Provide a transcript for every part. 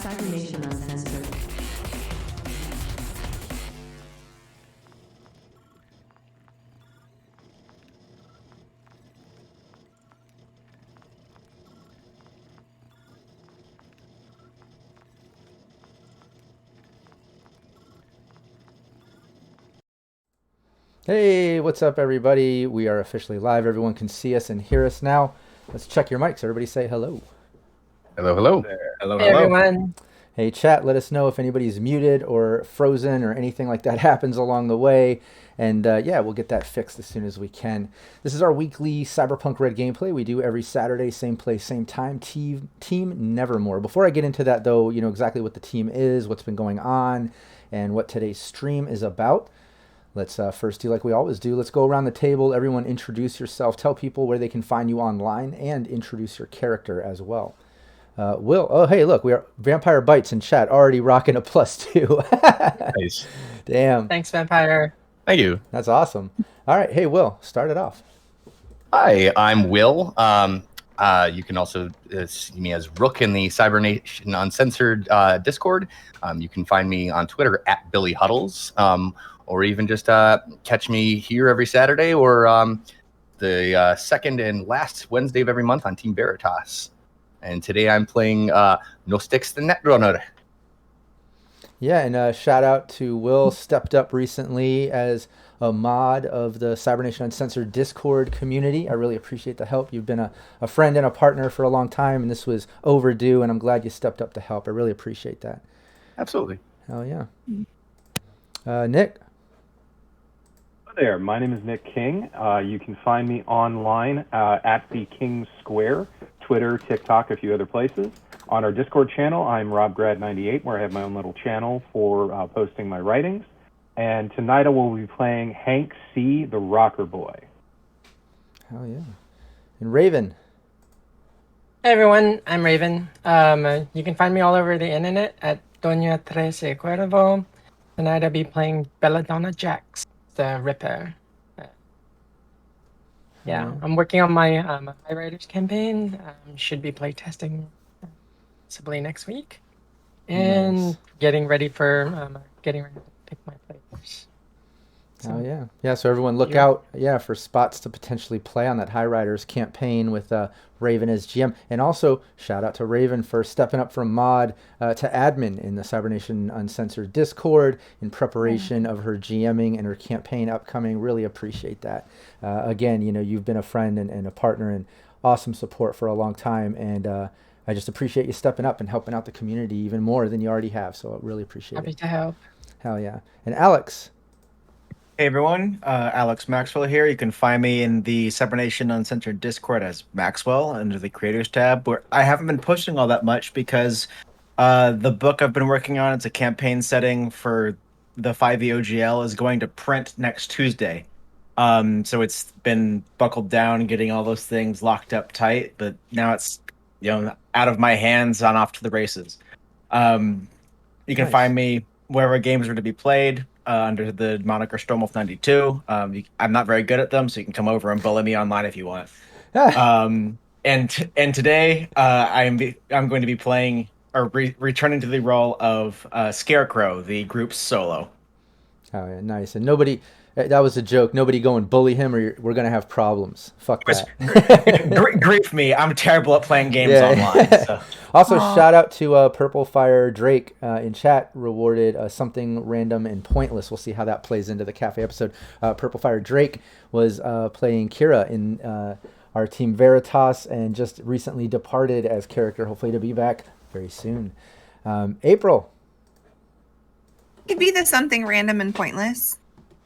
Cybernation Uncensored. Hey, what's up, everybody? We are officially live. Everyone can see us and hear us now. Let's check your mics. Everybody say hello. Hello, hello. Hello, Hey, everyone. Hey, chat, let us know if anybody's muted or frozen or anything like that happens along the way. And yeah, we'll get that fixed as soon as we can. This is our weekly Cyberpunk Red gameplay. We do every Saturday, same place, same time. Team Nevermore. Before I get into that, though, you know exactly what the team is, what's been going on, and what today's stream is about. Let's first do like we always do. Let's go around the table. Everyone introduce yourself. Tell people where they can find you online and introduce your character as well. Will, oh, hey, look, we are Vampire Bites in chat already rocking a +2. Nice. Damn. Thanks, Vampire. Thank you. That's awesome. All right. Hey, Will, start it off. Hi, I'm Will. You can also see me as Rook in the Cybernation Uncensored Discord. You can find me on Twitter at Billy Huddles, or even just catch me here every Saturday or the second and last Wednesday of every month on Team Veritas. And today I'm playing Nostix the Netrunner. Yeah, and shout out to Will, stepped up recently as a mod of the Cybernation Uncensored Discord community. I really appreciate the help. You've been a friend and a partner for a long time, and this was overdue, and I'm glad you stepped up to help. I really appreciate that. Absolutely. Hell yeah. Nick? Hi there. My name is Nick King. You can find me online at the King Square, Twitter, TikTok, a few other places. On our Discord channel, I'm RobGrad98, where I have my own little channel for posting my writings. And tonight I will be playing Hank C., the Rocker Boy. Hell yeah. And Raven? Hey, everyone. I'm Raven. You can find me all over the internet at Doña Trece Cuervo. Tonight I'll be playing Belladonna Jax, the Ripper. Yeah, I'm working on my my writers campaign. Should be playtesting possibly next week, and Nice. getting ready to pick my players. Oh yeah, yeah. So everyone, look out, for spots to potentially play on that High Riders campaign with Raven as GM, and also shout out to Raven for stepping up from mod to admin in the Cybernation Uncensored Discord in preparation of her GMing and her campaign upcoming. Really appreciate that. Again, you know, you've been a friend and a partner and awesome support for a long time, and I just appreciate you stepping up and helping out the community even more than you already have. So I really appreciate Happy it. to help. Hell yeah. And Alex. Hey everyone, Alex Maxwell here. You can find me in the Cybernation Uncensored Discord as Maxwell under the Creators tab, where I haven't been posting all that much because the book I've been working on, it's a campaign setting for the 5e OGL, is going to print next Tuesday. So it's been buckled down, getting all those things locked up tight, but now it's out of my hands on off to the races. You can Nice. find me wherever games are to be played. Under the moniker Stormwolf92. I'm not very good at them, so you can come over and bully me online if you want. And today I'm going to be playing or returning to the role of Scarecrow, the group's solo. Oh yeah, nice. And nobody, that was a joke. Nobody go and bully him, or we're gonna have problems. Fuck that. Grief me, I'm terrible at playing games online. So. Also, shout out to Purple Fire Drake in chat, rewarded something random and pointless. We'll see how that plays into the cafe episode. Purple Fire Drake was playing Kira in our Team Veritas and just recently departed as character, hopefully to be back very soon. April. It could be the something random and pointless.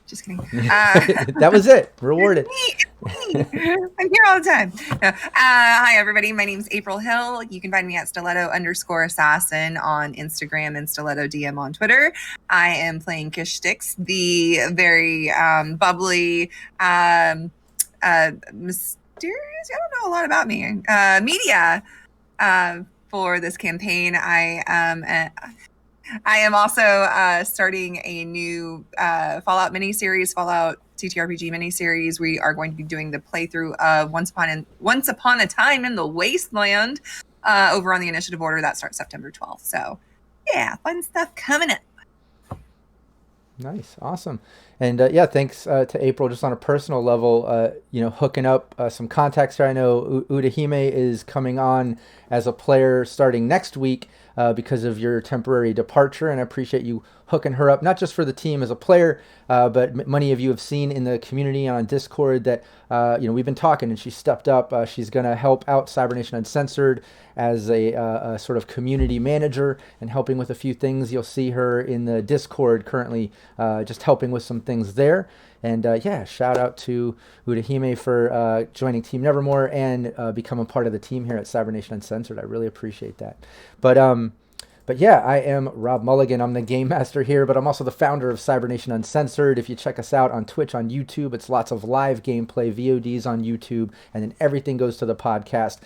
Just kidding. That was it. Rewarded. It's me. I'm here all the time. No. Hi, everybody. My name's April Hill. You can find me at stiletto_assassin on Instagram and stiletto DM on Twitter. I am playing Kish Sticks, the very bubbly, mysterious, I don't know a lot about me, media for this campaign. I am also starting a new Fallout miniseries, Fallout ttrpg miniseries. We are going to be doing the playthrough of Once Upon a Time in the Wasteland over on the Initiative Order. That starts September 12th. So yeah, fun stuff coming up. Nice, awesome, and yeah, thanks to April. Just on a personal level, hooking up some contacts here. I know Udahime is coming on as a player starting next week because of your temporary departure, and I appreciate you hooking her up, not just for the team as a player, but many of you have seen in the community and on Discord that we've been talking, and she stepped up. She's going to help out Cybernation Uncensored as a sort of community manager and helping with a few things. You'll see her in the Discord currently, just helping with some things there. And yeah, shout out to Udahime for joining Team Nevermore and becoming part of the team here at Cybernation Uncensored. I really appreciate that. But yeah, I am Rob Mulligan. I'm the game master here, but I'm also the founder of Cybernation Uncensored. If you check us out on Twitch, on YouTube, it's lots of live gameplay, VODs on YouTube, and then everything goes to the podcast.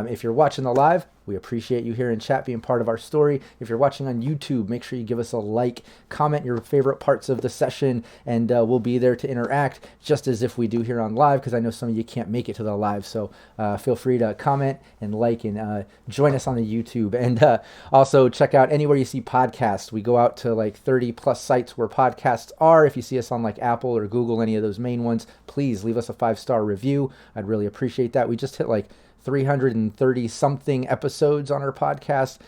If you're watching the live, we appreciate you here in chat being part of our story. If you're watching on YouTube, make sure you give us a like, comment your favorite parts of the session, and we'll be there to interact just as if we do here on live, because I know some of you can't make it to the live. So feel free to comment and like and join us on the YouTube. And also check out anywhere you see podcasts. We go out to like 30 plus sites where podcasts are. If you see us on like Apple or Google, any of those main ones, please leave us a 5-star review. I'd really appreciate that. We just hit like 330 something episodes on our podcast,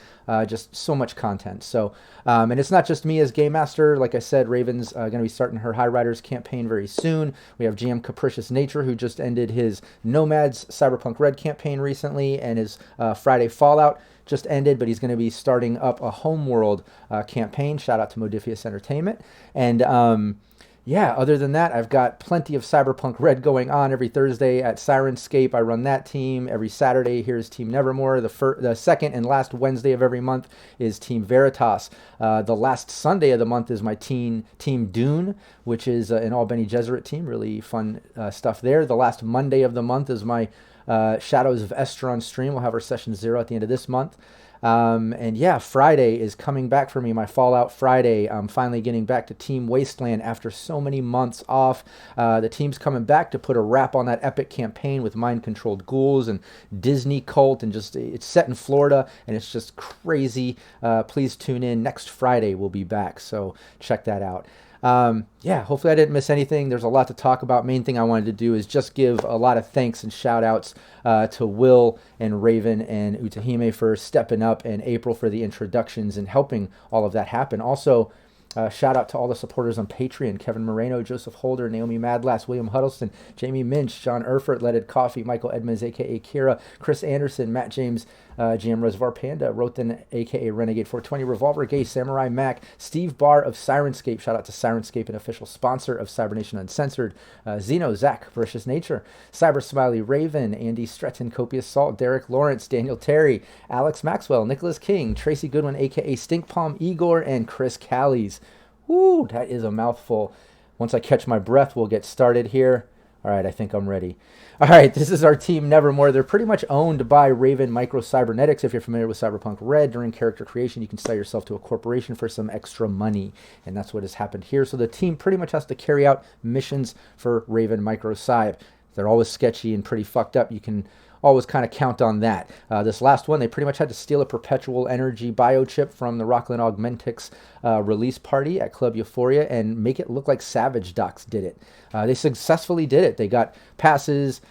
just so much content. So and it's not just me as game master. Like I said, Raven's going to be starting her High Riders campaign very soon. We have GM Capricious Nature, who just ended his Nomads Cyberpunk Red campaign recently, and his Friday Fallout just ended, but he's going to be starting up a Homeworld campaign. Shout out to Modifius Entertainment. And yeah, other than that, I've got plenty of Cyberpunk Red going on every Thursday at Sirenscape. I run that team. Every Saturday, here's Team Nevermore. The second and last Wednesday of every month is Team Veritas. The last Sunday of the month is my Team Dune, which is an Albany Jesuit team. Really fun stuff there. The last Monday of the month is my Shadows of Estron stream. We'll have our session 0 at the end of this month. And yeah, Friday is coming back for me, my Fallout Friday. I'm finally getting back to Team Wasteland after so many months off. The team's coming back to put a wrap on that epic campaign with mind-controlled ghouls and Disney cult, and just it's set in Florida, and it's just crazy. Please tune in. Next Friday we'll be back, so check that out. Yeah, hopefully I didn't miss anything. There's a lot to talk about. Main thing I wanted to do is just give a lot of thanks and shout outs to Will and Raven and Utahime for stepping up, and April for the introductions and helping all of that happen. Also, shout out to all the supporters on Patreon: Kevin Moreno, Joseph Holder, Naomi Madlass, William Huddleston, Jamie Minch, John Erfurt, Leaded Coffee, Michael Edmonds, a.k.a. Kira, Chris Anderson, Matt James, GM Reservoir Panda, Roten, a.k.a. Renegade 420, Revolver Gay, Samurai Mac, Steve Barr of Sirenscape. Shout out to Sirenscape, an official sponsor of Cybernation Uncensored. Zeno, Zach, Vicious Nature, Cyber Smiley, Raven, Andy Stretton, Copious Salt, Derek Lawrence, Daniel Terry, Alex Maxwell, Nicholas King, Tracy Goodwin, a.k.a. Stink Palm Igor, and Chris Callies. Woo, that is a mouthful. Once I catch my breath, we'll get started here. All right, I think I'm ready. All right, this is our Team Nevermore. They're pretty much owned by Raven Micro Cybernetics. If you're familiar with Cyberpunk Red, during character creation, you can sell yourself to a corporation for some extra money. And that's what has happened here. So the team pretty much has to carry out missions for Raven Micro Cyb. They're always sketchy and pretty fucked up. You can always kind of count on that. This last one, they pretty much had to steal a perpetual energy biochip from the Rockland Augmentics release party at Club Euphoria and make it look like Savage Docs did it. They successfully did it. They got passes,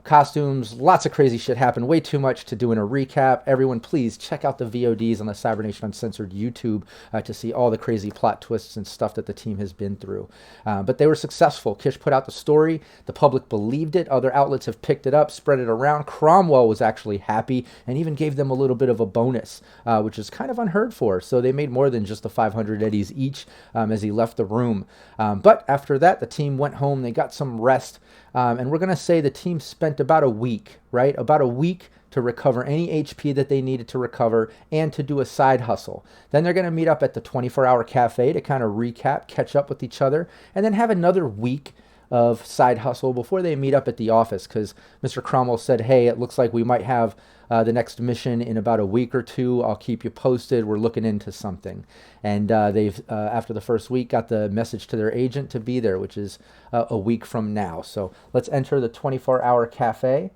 costumes, lots of crazy shit happened. Way too much to do in a recap. Everyone, please check out the VODs on the Cybernation Uncensored YouTube to see all the crazy plot twists and stuff that the team has been through. But they were successful. Kish put out the story. The public believed it. Other outlets have picked it up, spread it around. Cromwell was actually happy and even gave them a little bit of a bonus, which is kind of unheard for. So they made more than just the 500 eddies each as he left the room. But after that, the team went home. They got some rest. And we're going to say the team spent about a week, right? About a week to recover any HP that they needed to recover and to do a side hustle. Then they're going to meet up at the 24-hour cafe to kind of recap, catch up with each other, and then have another week of side hustle before they meet up at the office, because Mr. Cromwell said, hey, it looks like we might have the next mission in about a week or two. I'll keep you posted. We're looking into something. And they've, after the first week, got the message to their agent to be there, which is a week from now. So let's enter the 24-hour cafe.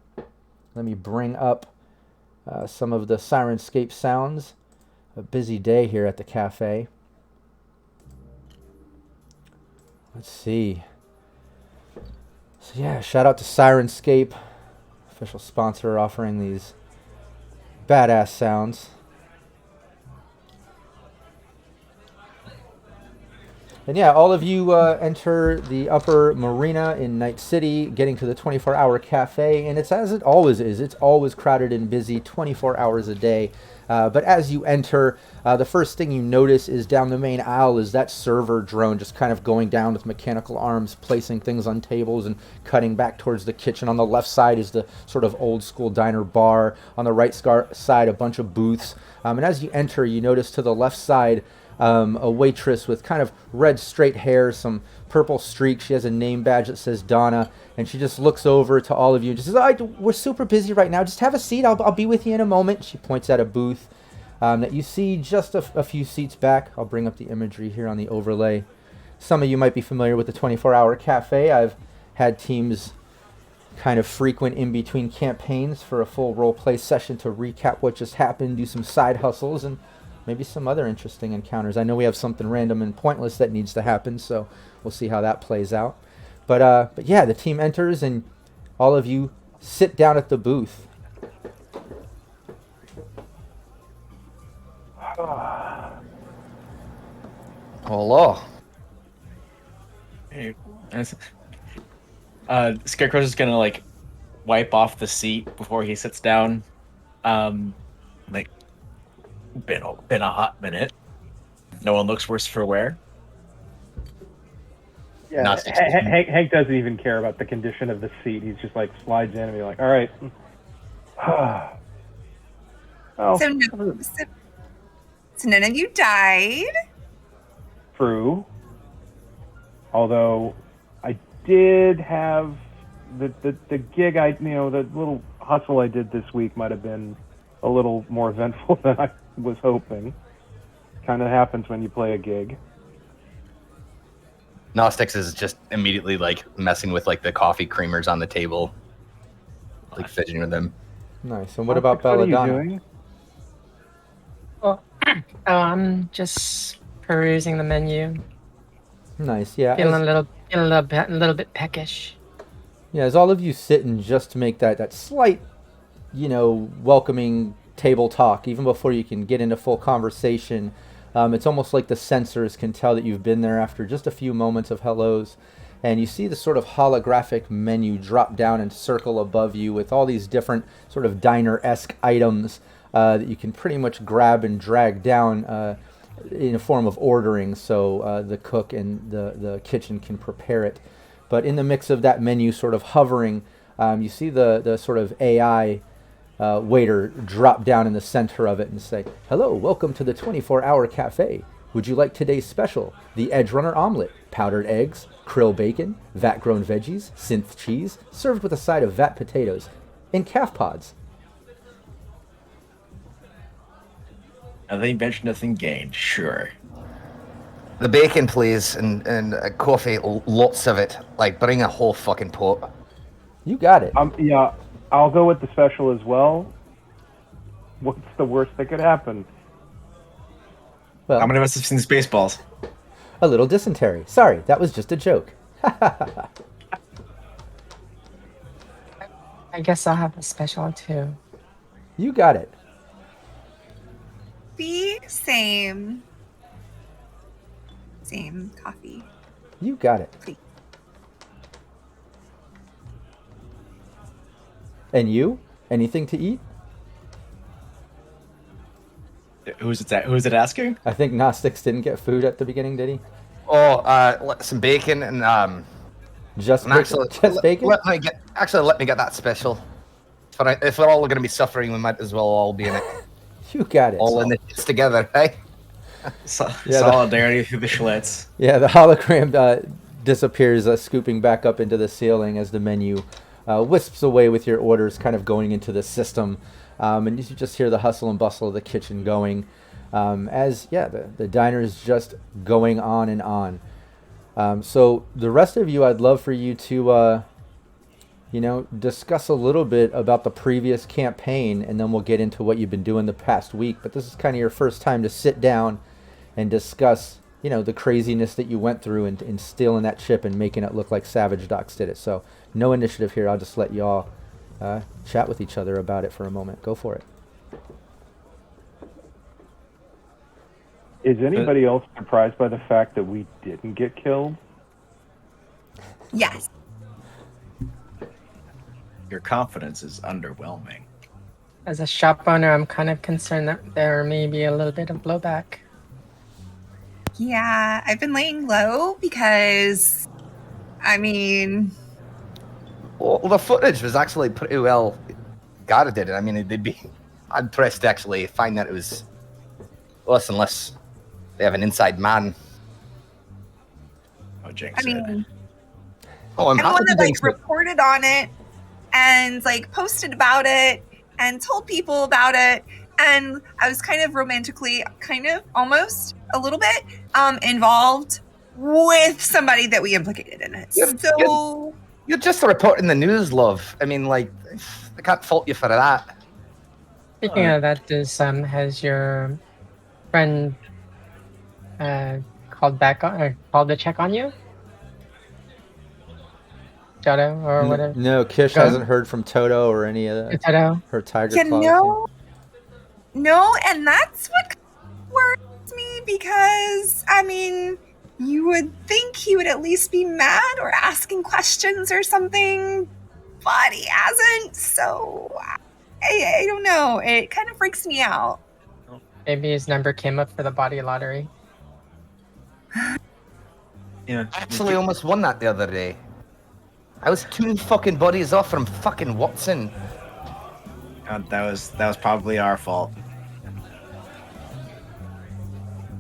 Let me bring up some of the Sirenscape sounds a busy day here at the cafe. Let's see. So yeah, shout out to Sirenscape, official sponsor offering these badass sounds. And yeah, all of you enter the upper Marina in Night City, getting to the 24-hour cafe, and it's as it always is. It's always crowded and busy 24 hours a day. But as you enter, the first thing you notice is down the main aisle is that server drone just kind of going down with mechanical arms, placing things on tables and cutting back towards the kitchen. On the left side is the sort of old school diner bar. On the right side, a bunch of booths. And as you enter, you notice to the left side, a waitress with kind of red straight hair, some purple streaks. She has a name badge that says Donna, and she just looks over to all of you and just says, we're super busy right now. Just have a seat. I'll be with you in a moment. She points at a booth that you see just a few seats back. I'll bring up the imagery here on the overlay. Some of you might be familiar with the 24-hour cafe. I've had teams kind of frequent in between campaigns for a full role play session to recap what just happened, do some side hustles, and maybe some other interesting encounters. I know we have something random and pointless that needs to happen, so we'll see how that plays out. But yeah, the team enters and all of you sit down at the booth. Hello. Hey, Scarecrow's just gonna like wipe off the seat before he sits down. Like, been a hot minute. No one looks worse for wear. Yeah, Not Hank doesn't even care about the condition of the seat. He's just like slides in and be like, all right. Oh, So none of you died. true. Although I did have the gig, the little hustle I did this week might have been a little more eventful than I was hoping. Kind of happens when you play a gig. Gnostics is just immediately like messing with like the coffee creamers on the table, like fidgeting with them. Nice. And what about What are you Belladonna? doing? Oh, I'm just perusing the menu. Nice. Yeah. Feeling a little bit peckish. Yeah, as all of you sit and just make that slight, welcoming table talk, even before you can get into full conversation, it's almost like the sensors can tell that you've been there after just a few moments of hellos. And you see the sort of holographic menu drop down and circle above you with all these different sort of diner-esque items that you can pretty much grab and drag down in a form of ordering, so the cook and the kitchen can prepare it. But in the mix of that menu sort of hovering, you see the sort of AI waiter drop down in the center of it and say, "Hello, welcome to the 24-hour cafe. Would you like today's special? The edgerunner omelet, powdered eggs, krill bacon, vat-grown veggies, synth cheese, served with a side of vat potatoes, in calf pods." Nothing ventured, nothing gained. Sure. The bacon, please, and coffee, lots of it. Like, bring a whole fucking pot. You got it. Yeah, I'll go with the special as well. What's the worst that could happen? Well, How many of us have seen Spaceballs? a little dysentery. Sorry, that was just a joke. I guess I'll have a special too. You got it. Same coffee. You got it. Please. And you? Anything to eat? Who's it asking? I think Gnostics didn't get food at the begining, did he? Oh, some bacon and Just and actually, just bacon? Let me get that special. But if we're all going to be suffering, we might as well all be in it. You got it. All in this together, hey? Solidarity through the Schlitz. Yeah, the hologram disappears, scooping back up into the ceiling as the menu wisps away with your orders kind of going into the system. And you just hear the hustle and bustle of the kitchen going the diner is just going on and on. So the rest of you, I'd love for you to discuss a little bit about the previous campaign, and then we'll get into what you've been doing the past week. But this is kind of your first time to sit down and discuss, the craziness that you went through in stealing that chip and making it look like Savage Docs did it. So no initiative here. I'll just let y'all chat with each other about it for a moment. Go for it. Is anybody else surprised by the fact that we didn't get killed? Yes. Your confidence is underwhelming. As a shop owner, I'm kind of concerned that there may be a little bit of blowback. Yeah, I've been laying low because, Well, the footage was actually pretty well guarded. I mean, it'd be impressed to actually find that it was us, unless they have an inside man. Oh, Jinx. anyone I'm happy that to jinx it. reported on it and posted about it and told people about it, and I was kind of romantically, almost a little bit involved with somebody that we implicated in it. You're just reporting the news, love. I mean, I can't fault you for that. Speaking of that, has your friend called to check on you? Toto or whatever? No, Kish hasn't heard from Toto or any of Toto? her tiger claws. No, and that's what worries me, because you would think he would at least be mad or asking questions or something, but he hasn't. So I don't know. It kind of freaks me out. Maybe his number came up for the body lottery. Yeah. I actually almost won that the other day. I was 2 fucking bodies off from fucking Watson. That was probably our fault.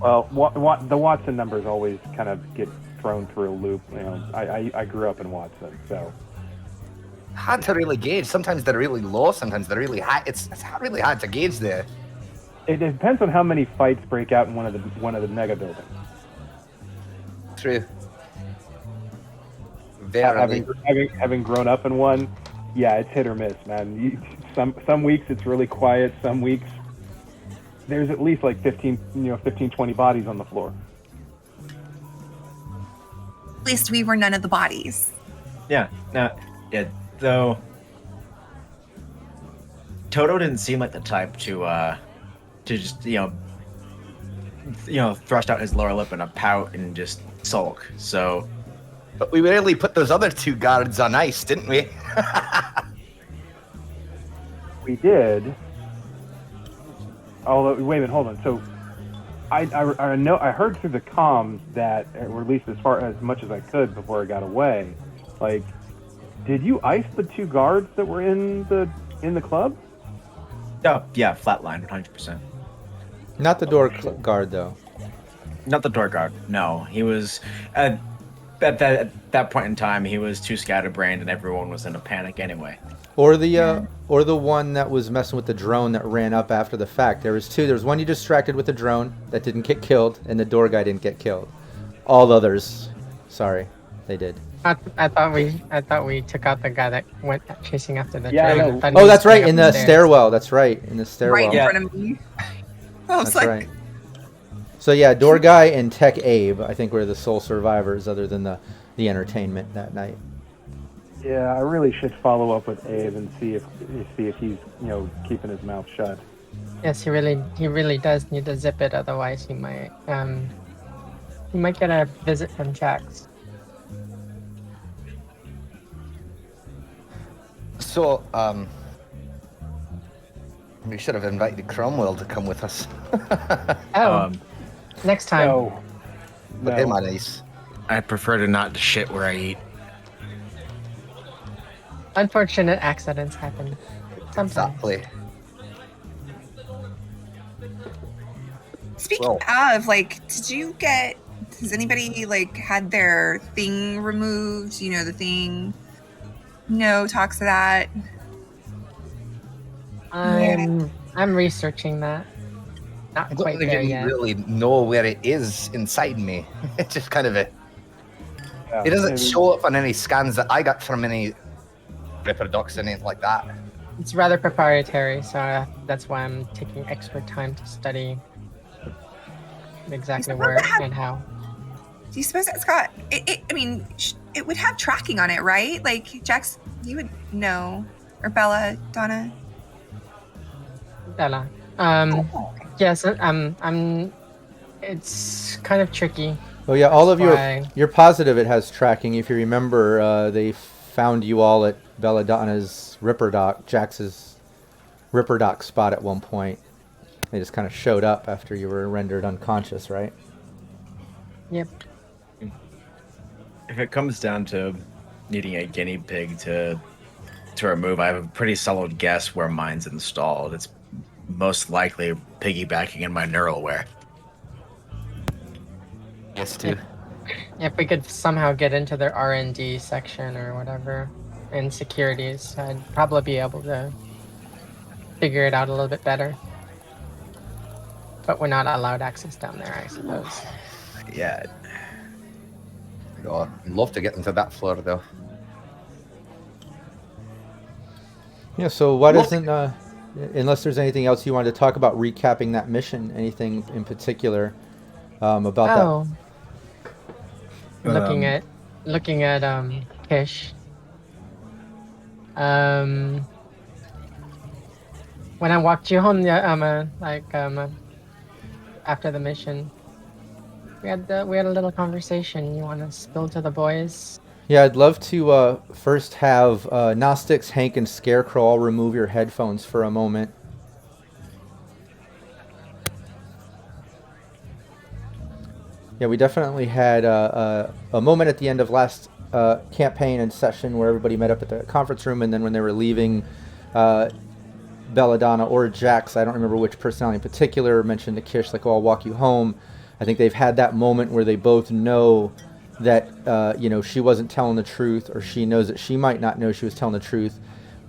Well, the Watson numbers always kind of get thrown through a loop. I grew up in Watson, so Hard to really gauge. Sometimes they're really low, sometimes they're really high. It's really hard to gauge there. it depends on how many fights break out in one of the mega buildings. True. Very. Having grown up in one, yeah, it's hit or miss, man. Some weeks it's really quiet. Some weeks there's at least like 15, 20 bodies on the floor. At least we were none of the bodies. Yeah. Though Toto didn't seem like the type to just thrust out his lower lip in a pout and just sulk. So. But we really put those other 2 guards on ice, didn't we? We did. Although, wait a minute, hold on. So, I know I heard through the comms that, or at least as much as I could before I got away. Like, did you ice the 2 guards that were in the club? Oh yeah, flatline, 100%. Not the door guard though. Not the door guard. No, he was at that point in time. He was too scatterbrained, and everyone was in a panic anyway. Or the one that was messing with the drone that ran up after the fact. There was 2. There was one you distracted with the drone that didn't get killed, and the door guy didn't get killed. All others, sorry, they did. I thought we took out the guy that went chasing after the Yeah, train. I Oh, that's right, in the stairwell. That's right, in the stairwell. Right in front of me. I was That's like, right. So yeah, door guy and Tech Abe, I think, were the sole survivors, other than the entertainment that night. Yeah, I really should follow up with Abe and see if he's keeping his mouth shut. Yes, he really does need to zip it, otherwise he might get a visit from Jax. So, we should have invited Cromwell to come with us. Next time. No. Put him on ice. I prefer to not shit where I eat. Unfortunate accidents happen sometimes. Exactly. speaking of, has anybody had their thing removed? The thing. No talks of that. I'm researching that. Not I quite don't there even yet. really know where it is inside me. It's just kind of Yeah, it doesn't show up on any scans that I got from any Ripperdocs, anything like that? It's rather proprietary, so that's why I'm taking extra time to study exactly where and how. Do you suppose it's got? It would have tracking on it, right? Like Jax, you would know, or Bella, Donna. Bella. Oh, okay. Yes. It's kind of tricky. Oh yeah, all of Why? you're positive it has tracking. If you remember, they found you all at Belladonna's Ripperdoc, Jax's Ripperdoc spot at one point. They just kind of showed up after you were rendered unconscious, right? Yep. If it comes down to needing a guinea pig to remove, I have a pretty solid guess where mine's installed. It's most likely piggybacking in my neural-ware. Yes, too. If we could somehow get into their R&D section or whatever, and securities, I'd probably be able to figure it out a little bit better. But we're not allowed access down there, I suppose. Yeah. Oh, I'd love to get into that floor, though. Yeah, so why doesn't, unless there's anything else you wanted to talk about recapping that mission, anything in particular about that? Looking at Kish. When I walked you home, after the mission, we had a little conversation. You want to spill to the boys? Yeah, I'd love to first have Gnostics, Hank, and Scarecrow all remove your headphones for a moment. Yeah, we definitely had a moment at the end of last campaign and session where everybody met up at the conference room, and then when they were leaving, Belladonna or Jax, I don't remember which personality in particular, mentioned to Kish, like, oh, I'll walk you home. I think they've had that moment where they both know that, she wasn't telling the truth, or she knows that she might not know she was telling the truth,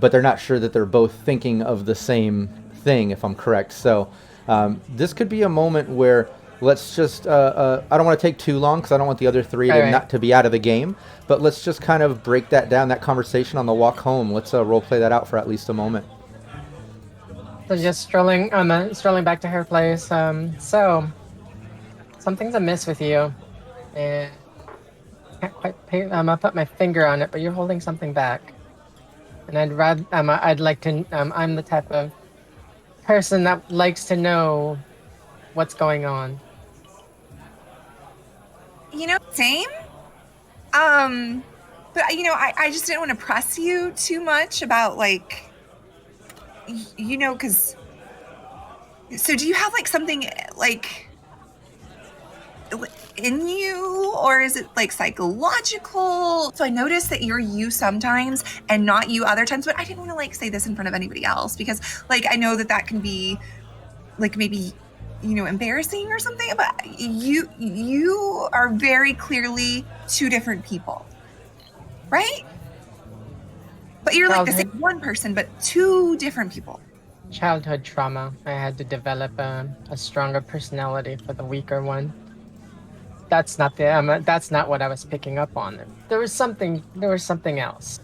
but they're not sure that they're both thinking of the same thing, if I'm correct. So this could be a moment where let's just, I don't want to take too long because I don't want the other three to be out of the game, but let's just kind of break that down, that conversation on the walk home. Let's role play that out for at least a moment. So just strolling back to her place. So something's amiss with you, and can't quite I'll put my finger on it, but you're holding something back, and I'd like to. I'm the type of person that likes to know what's going on. Same. But I just didn't want to press you too much about because. So do you have something in you, or is it psychological? So I noticed that you're you sometimes and not you other times, but I didn't want to say this in front of anybody else because I know that can be maybe embarrassing or something, but you are very clearly two different people, right? But you're the same one person, but two different people. Childhood trauma. I had to develop a stronger personality for the weaker one. That's not what I was picking up on. There was something else.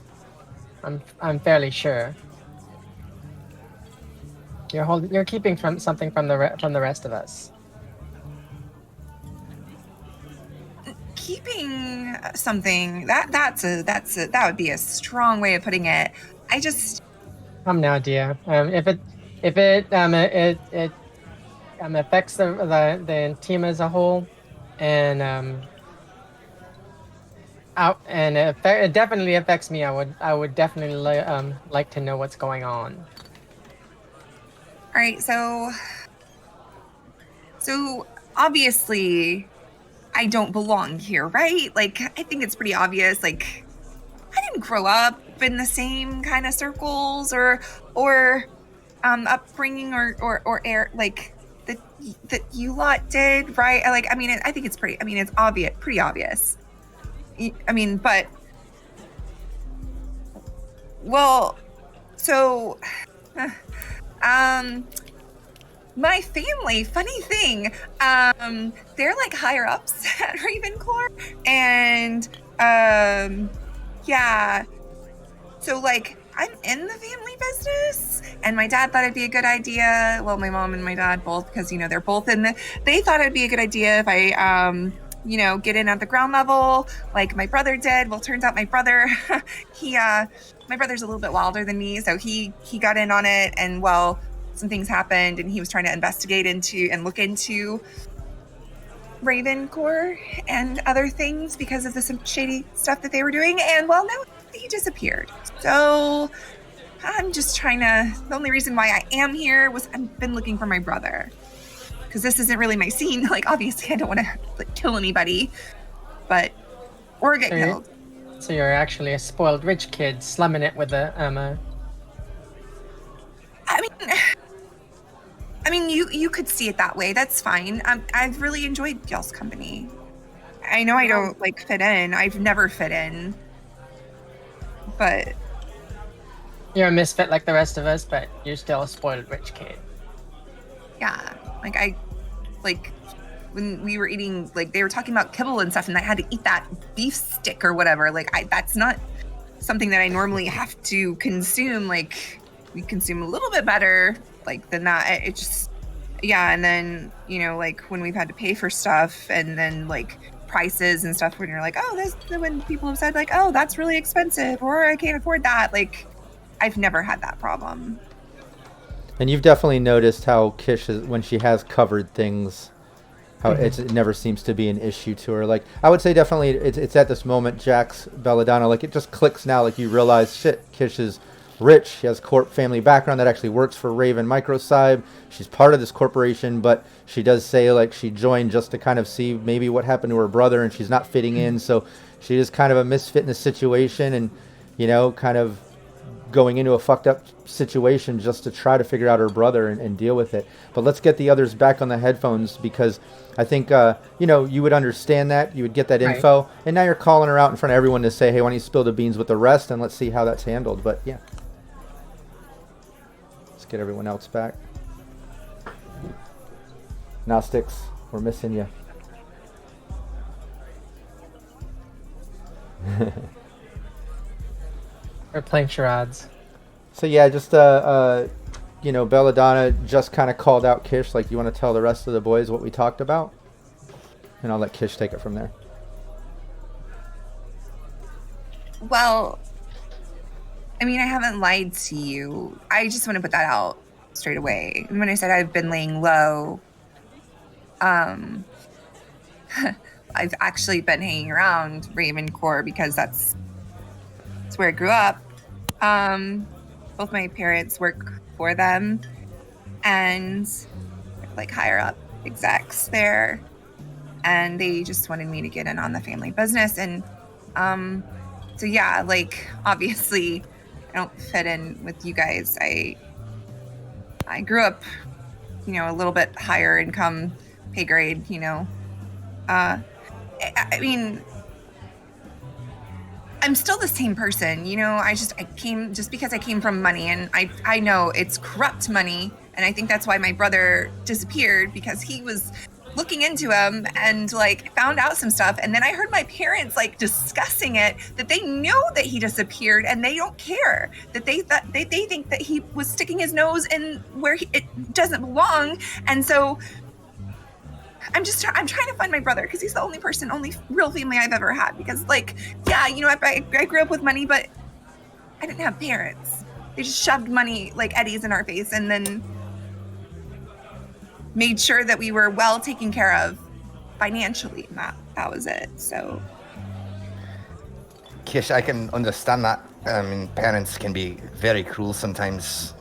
I'm fairly sure. You're keeping something from the rest of us. Keeping something that would be a strong way of putting it. I just. Come now, dear. If it affects the team as a whole, and it definitely affects me. I would definitely like to know what's going on. All right, so obviously I don't belong here, right? I think it's pretty obvious. I didn't grow up in the same kind of circles or upbringing or air that you lot did, right? I think it's pretty. It's obvious, pretty obvious. But well, so. My family, funny thing, they're higher ups at Ravenclaw, and yeah, so I'm in the family business, and my dad thought it'd be a good idea. Well, my mom and my dad both, because they're both in the. They thought it'd be a good idea if I get in at the ground level like my brother did. Well, turns out my brother, my brother's a little bit wilder than me, so he got in on it, and well, some things happened, and he was trying to investigate into and look into Ravencore and other things because of some shady stuff that they were doing, and well, now he disappeared. So I'm just trying to. The only reason why I am here was I've been looking for my brother. Because this isn't really my scene. Like, obviously, I don't want to kill anybody, or get killed. So you're actually a spoiled rich kid slumming it with the I mean, you could see it that way. That's fine. I've really enjoyed y'all's company. I know I don't fit in. I've never fit in, but you're a misfit like the rest of us. But you're still a spoiled rich kid. Yeah, when we were eating, they were talking about kibble and stuff, and I had to eat that beef stick or whatever. That's not something that I normally have to consume. We consume a little bit better, than that. It just, yeah. And then, when we've had to pay for stuff, and then, prices and stuff, when you're when people have said, oh, that's really expensive, or I can't afford that. I've never had that problem. And you've definitely noticed how Kish is, when she has covered things, how it never seems to be an issue to her. I would say definitely it's at this moment, Jax Belladonna, it just clicks now. You realize, shit, Kish is rich. She has corp family background that actually works for Raven Microcybe. She's part of this corporation, but she does say she joined just to kind of see maybe what happened to her brother, and she's not fitting in. So she is kind of a misfit in the situation, and kind of going into a fucked up situation just to try to figure out her brother and deal with it. But let's get the others back on the headphones, because I think you would understand that, you would get that info, and now you're calling her out in front of everyone to say, hey, why don't you spill the beans with the rest, and let's see how that's handled. But yeah, let's get everyone else back. Gnostics, we're missing you. We're playing charades. So yeah, just Belladonna just kind of called out Kish, you want to tell the rest of the boys what we talked about? And I'll let Kish take it from there. Well, I haven't lied to you. I just want to put that out straight away. When I said I've been laying low, I've actually been hanging around Ravencore because that's where I grew up. Both my parents work for them, and higher up execs there, and they just wanted me to get in on the family business. And so yeah, obviously I don't fit in with you guys. I grew up, a little bit higher income pay grade, I'm still the same person, I came just because I came from money, and I know it's corrupt money, and I think that's why my brother disappeared, because he was looking into him and found out some stuff, and then I heard my parents discussing it, that they know that he disappeared, and they don't care, that they think that he was sticking his nose in where it doesn't belong. And so I'm trying to find my brother, because he's the only real family I've ever had. Because I grew up with money, but I didn't have parents. They just shoved money like eddies in our face, and then made sure that we were well taken care of financially, and that was it. So Kish, I can understand that. Parents can be very cruel sometimes.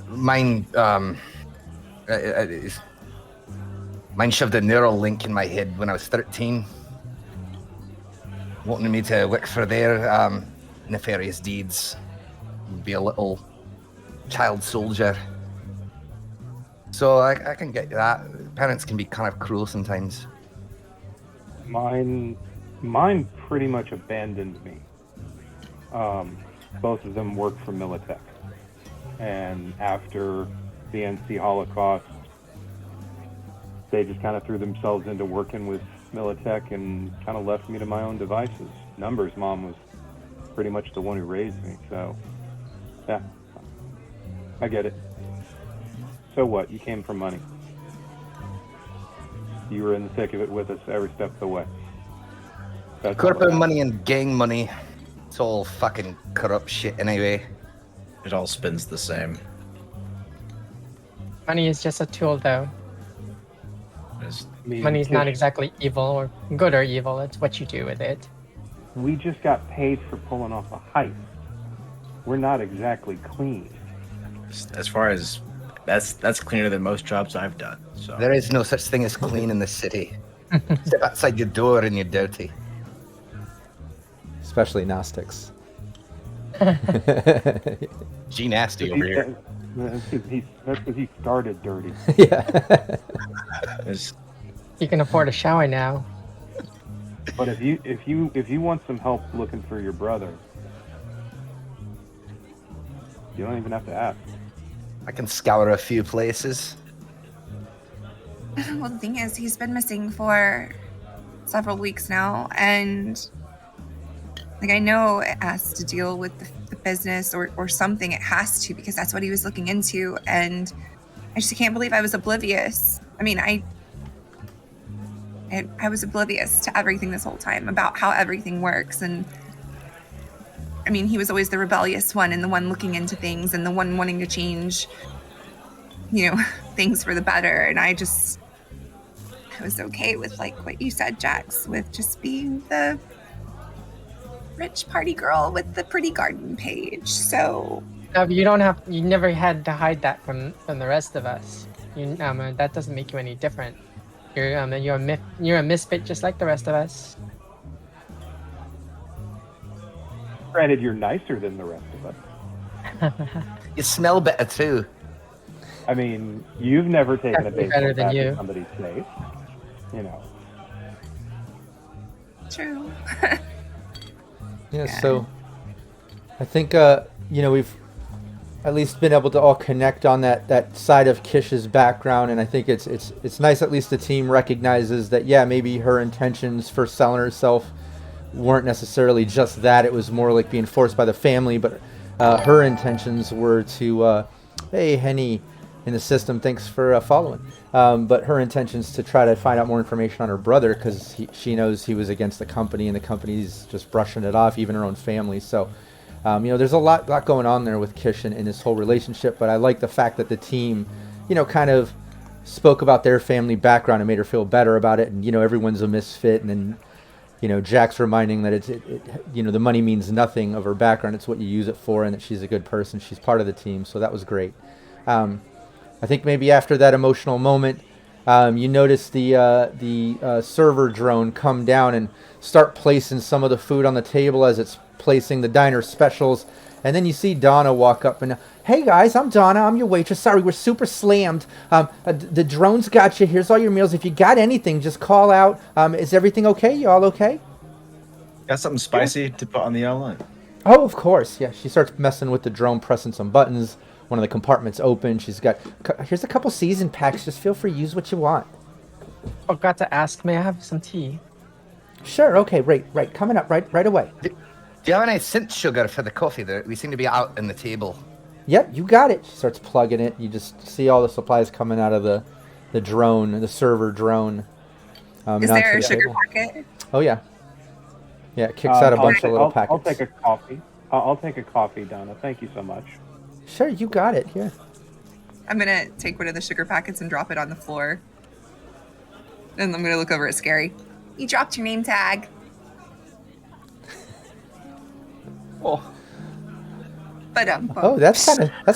Mine shoved a neural link in my head when I was 13, wanting me to work for their nefarious deeds, be a little child soldier. So I can get that. Parents can be kind of cruel sometimes. Mine pretty much abandoned me. Both of them worked for Militech. And after the NC Holocaust, they just kind of threw themselves into working with Militech and kind of left me to my own devices. Numbers Mom was pretty much the one who raised me. So, yeah, I get it. So what? You came for money. You were in the thick of it with us every step of the way. That's all Corporate that money and gang money. It's all fucking corrupt shit anyway. It all spins the same. Money is just a tool, though. It's- I mean, Money's not Kish, exactly evil or good or evil. It's what you do with it. We just got paid for pulling off a heist. We're not exactly clean. As far as that's cleaner than most jobs I've done. So There is no such thing as clean in the city. Step outside your door and you're dirty. Especially Gnostics. G nasty over here. That's because he started dirty. Yeah. it's- You can afford a shower now. But if you want some help looking for your brother, you don't even have to ask. I can scour a few places. Well, the thing is, he's been missing for several weeks now, and like I know it has to deal with the business or something. It has to, because that's what he was looking into, and I just can't believe I was oblivious. I mean, I was oblivious to everything this whole time about how everything works, and I mean, he was always the rebellious one and the one looking into things and the one wanting to change, things for the better. And I was okay with, like what you said, Jax, with just being the rich party girl with the pretty garden page. So No, but you never had to hide that from the rest of us. That doesn't make you any different. You're a misfit just like the rest of us. Granted, you're nicer than the rest of us. You smell better too. I mean, you've never taken a Definitely baseball better than bat you. to somebody's face. true. Yeah, so I think we've at least been able to all connect on that side of Kish's background, and I think it's nice at least the team recognizes that maybe her intentions for selling herself weren't necessarily just that. It was more like being forced by the family, but her intentions were to hey Henny in the system, thanks for following. But her intentions to try to find out more information on her brother, because she knows he was against the company, and the company's just brushing it off, even her own family. So, there's a lot going on there with Kish and this whole relationship. But I like the fact that the team, kind of spoke about their family background and made her feel better about it. And everyone's a misfit, and then Jack's reminding that the money means nothing of her background. It's what you use it for, and that she's a good person. She's part of the team, so that was great. I think maybe after that emotional moment, you notice the server drone come down and start placing some of the food on the table as it's placing the diner specials. And then you see Donna walk up and, hey guys, I'm Donna. I'm your waitress. Sorry, we're super slammed. The drone's got you. Here's all your meals. If you got anything, just call out. Is everything okay? You all okay? Got something spicy to put on the online. Oh, of course. Yeah, she starts messing with the drone, pressing some buttons. One of the compartments open. She's got, here's a couple season packs. Just feel free, use what you want. Forgot to ask, may I have some tea? Sure. Okay. Right. Coming up. Right away. Do you have any synth sugar for the coffee? There, we seem to be out on the table. Yep, you got it. She starts plugging it. You just see all the supplies coming out of the drone, the server drone. Is there a sugar packet? Oh yeah. Yeah, it kicks out a bunch of little packets. I'll take a coffee. I'll take a coffee, Donna. Thank you so much. Sure, you got it. Here. I'm gonna take one of the sugar packets and drop it on the floor. And I'm gonna look over at Scary. You dropped your name tag. Oh, But Oh, that's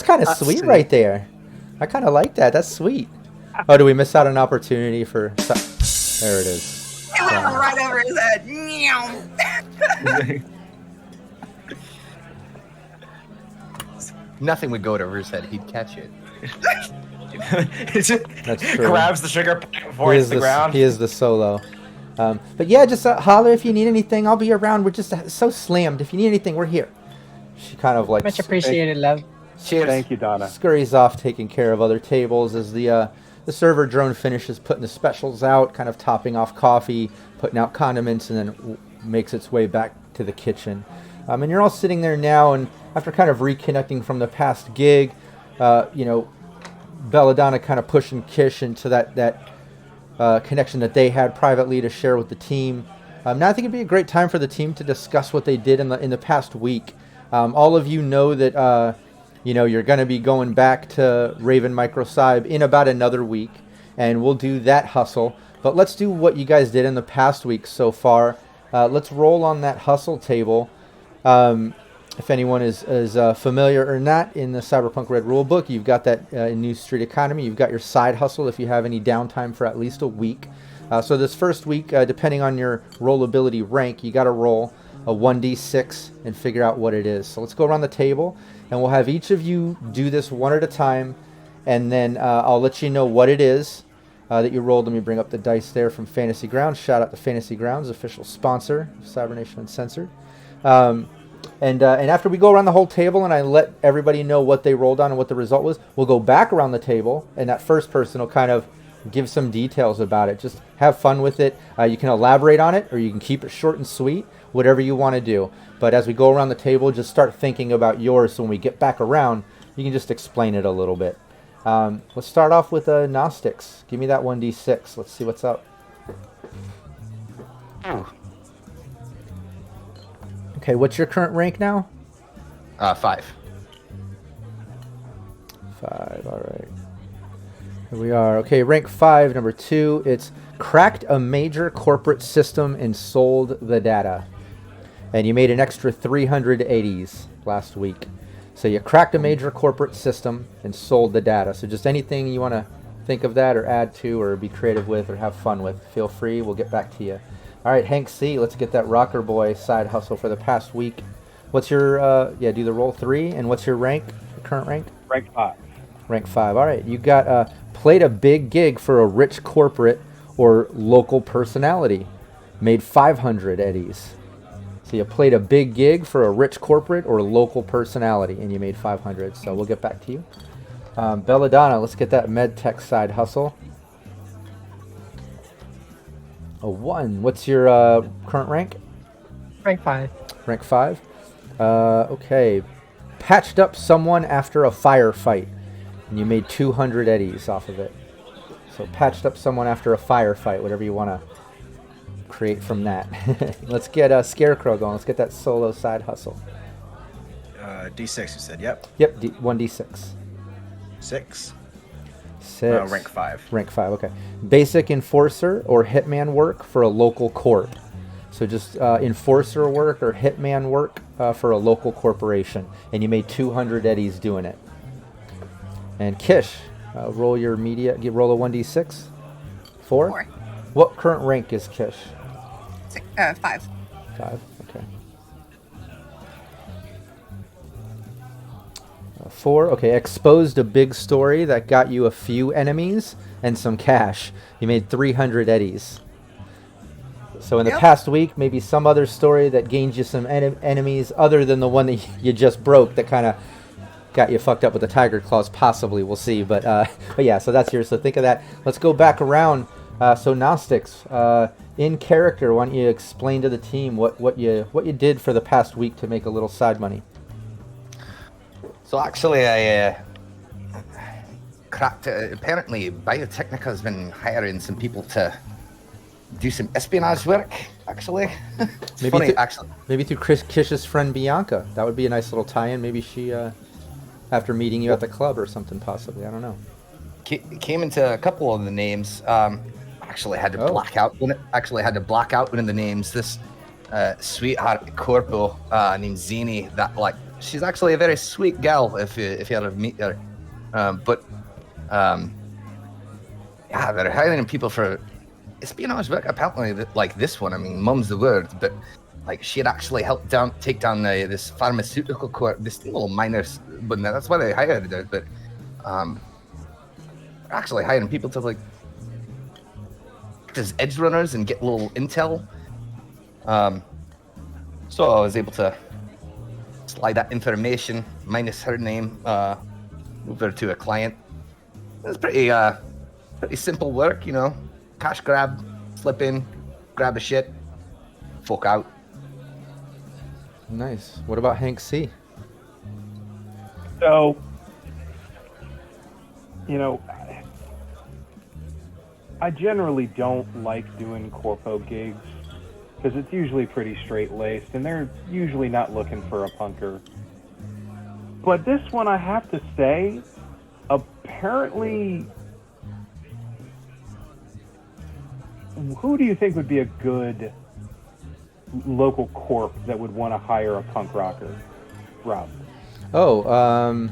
kind of sweet right there. I kind of like that. That's sweet. Oh, do we miss out on an opportunity for? There it is. it went right over his head. Meow. nothing would go over his head. He'd catch it. That's true. Grabs the sugar pack before it hits the ground. He is the solo. But yeah, just holler if you need anything. I'll be around. We're just so slammed. If you need anything, we're here. She kind of like Much appreciated, love. Cheers. Thank you, Donna. scurries off, taking care of other tables as the server drone finishes putting the specials out, kind of topping off coffee, putting out condiments, and then makes its way back to the kitchen. And you're all sitting there now, and after kind of reconnecting from the past gig, Belladonna kind of pushing Kish into that connection that they had privately to share with the team. Now I think it'd be a great time for the team to discuss what they did in the past week. All of you know that you're going to be going back to Raven Microcyb in about another week, and we'll do that hustle. But let's do what you guys did in the past week so far. Let's roll on that hustle table. If anyone is familiar or not in the Cyberpunk Red Rulebook, you've got that new street economy. You've got your side hustle if you have any downtime for at least a week. So this first week, depending on your rollability rank, you got to roll a 1d6 and figure out what it is. So let's go around the table, and we'll have each of you do this one at a time, and then I'll let you know what it is that you rolled. Let me bring up the dice there from Fantasy Grounds. Shout out to Fantasy Grounds, official sponsor of Cybernation Uncensored. And after we go around the whole table and I let everybody know what they rolled on and what the result was, we'll go back around the table, and that first person will kind of give some details about it. Just have fun with it. You can elaborate on it, or you can keep it short and sweet, whatever you want to do. But as we go around the table, just start thinking about yours, so when we get back around, you can just explain it a little bit. Let's start off with Gnostics. Give me that 1d6. Let's see what's up. Okay, what's your current rank now? 5. 5, all right. Here we are. Okay, rank 5, number 2. It's cracked a major corporate system and sold the data. And you made an extra 380s last week. So you cracked a major corporate system and sold the data. So just anything you want to think of that or add to or be creative with or have fun with, feel free. We'll get back to you. All right, Hank C., let's get that Rocker Boy side hustle for the past week. What's your, do the roll 3, and what's your rank, your current rank? Rank 5. Rank 5, all right. You got, played a big gig for a rich corporate or local personality. Made 500 eddies. So you played a big gig for a rich corporate or local personality, and you made 500. So we'll get back to you. Belladonna, let's get that medtech side hustle. A 1. What's your current rank? Rank 5. Rank 5. Okay. Patched up someone after a firefight, and you made 200 eddies off of it. So patched up someone after a firefight, whatever you want to create from that. Let's get Scarecrow going. Let's get that solo side hustle. D6, you said, yep. Yep, 1d6. 6. 6. Rank 5. Rank 5, okay. Basic enforcer or hitman work for a local corp. So just enforcer work or hitman work for a local corporation. And you made 200 eddies doing it. And Kish, roll your media, roll a 1d6. 4? 4. What current rank is Kish? 5. 5, okay. 4, okay. Exposed a big story that got you a few enemies and some cash. You made 300 eddies. So in the past week, maybe some other story that gained you some enemies other than the one that you just broke that kind of got you fucked up with the tiger claws, possibly. We'll see. But yeah, so that's yours. So think of that. Let's go back around. So Gnostics, in character, why don't you explain to the team what you did for the past week to make a little side money? So actually, I cracked. Apparently, Biotechnica has been hiring some people to do some espionage work. Actually, it's maybe funny. Actually, maybe through Kish's friend Bianca. That would be a nice little tie-in. Maybe she, after meeting you at the club or something, possibly. I don't know. Came into a couple of the names. Actually had to black out one. Actually had to black out one of the names. This sweetheart corpo named Zini. That she's actually a very sweet gal if you ever meet her. Yeah, they're hiring people for espionage work. Apparently, like this one. I mean, mum's the word, but like she had actually helped take down this pharmaceutical corp. This little minor, but that's why they hired her. But actually hiring people to as edgerunners and get a little intel. So I was able to slide that information minus her name over to a client. It was pretty simple work, cash grab, slip in, grab the shit, fuck out. Nice. What about Hank C? So, you know, I generally don't like doing corpo gigs because it's usually pretty straight-laced, and they're usually not looking for a punker. But this one, I have to say, apparently, who do you think would be a good local corp that would want to hire a punk rocker, Rob? Oh,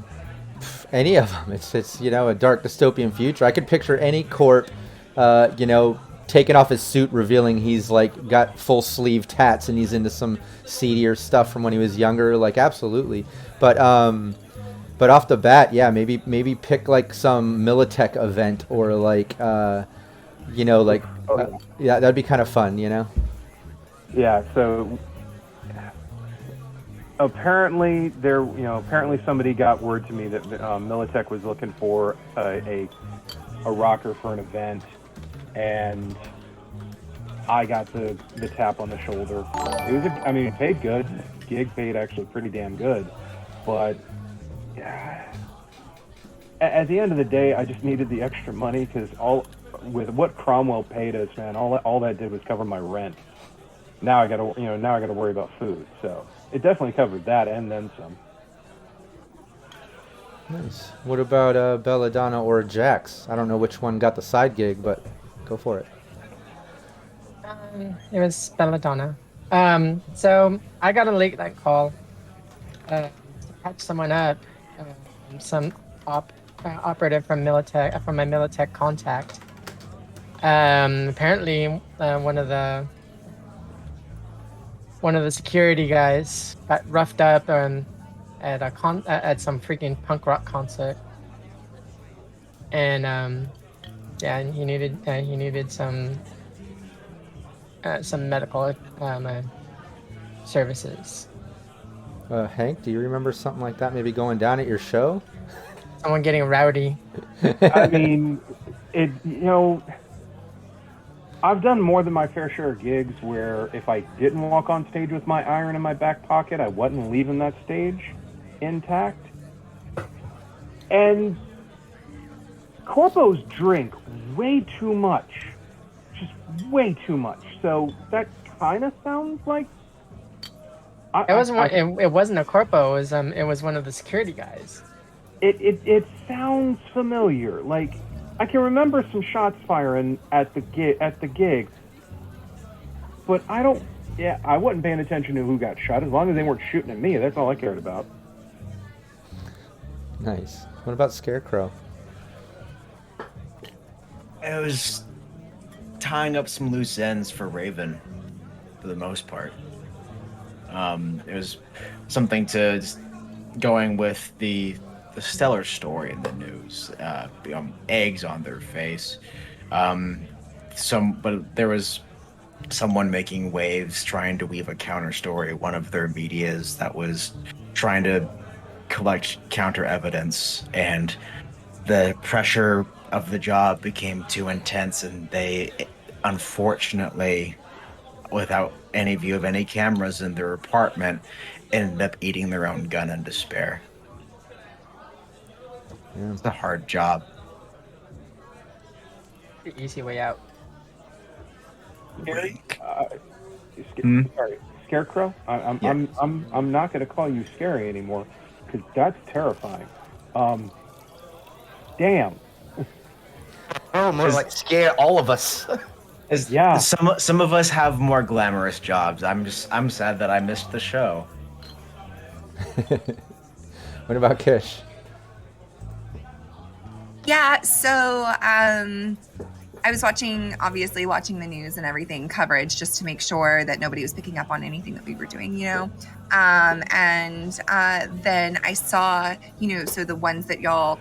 any of them. It's you know, a dark dystopian future. I could picture any corp, you know, taking off his suit, revealing he's like got full sleeve tats and he's into some seedier stuff from when he was younger. Like, absolutely. But off the bat, yeah, maybe pick like some Militech event or like, you know, like, yeah, that'd be kind of fun, you know. Yeah. So apparently apparently somebody got word to me that Militech was looking for a rocker for an event, and I got the tap on the shoulder. It was, it paid good. Gig paid actually pretty damn good, but at the end of the day, I just needed the extra money because with what Cromwell paid us, man, all that did was cover my rent. Now I gotta worry about food. So it definitely covered that and then some. Nice. What about Belladonna or Jax? I don't know which one got the side gig, but go for it. It was Belladonna. So I got a late night call to catch someone up, some operative from my Militech contact. Apparently, one of the security guys got roughed up at some freaking punk rock concert, and he needed some medical services. Hank, do you remember something like that maybe going down at your show? Someone getting rowdy. I mean, I've done more than my fair share of gigs where if I didn't walk on stage with my iron in my back pocket, I wasn't leaving that stage intact. And corpos drink way too much. Just way too much. So that kind of sounds like... It wasn't a corpo. It was one of the security guys. It sounds familiar. Like, I can remember some shots firing at the gig, but I wasn't paying attention to who got shot. As long as they weren't shooting at me, that's all I cared about. Nice. What about Scarecrow? It was tying up some loose ends for Raven, for the most part. It was something to just going with the stellar story in the news. Eggs on their face. But there was someone making waves trying to weave a counter story. One of their medias that was trying to collect counter evidence, and the pressure of the job became too intense, and they, unfortunately, without any view of any cameras in their apartment, ended up eating their own gun in despair. Yeah. It's a hard job. The easy way out. Sorry, Scarecrow. I'm not going to call you scary anymore because that's terrifying. Damn. Oh, more like scare all of us. Yeah. Some of us have more glamorous jobs. I'm sad that I missed the show. What about Kish? Yeah, so I was watching the news and everything, coverage, just to make sure that nobody was picking up on anything that we were doing, and then I saw, so the ones that y'all,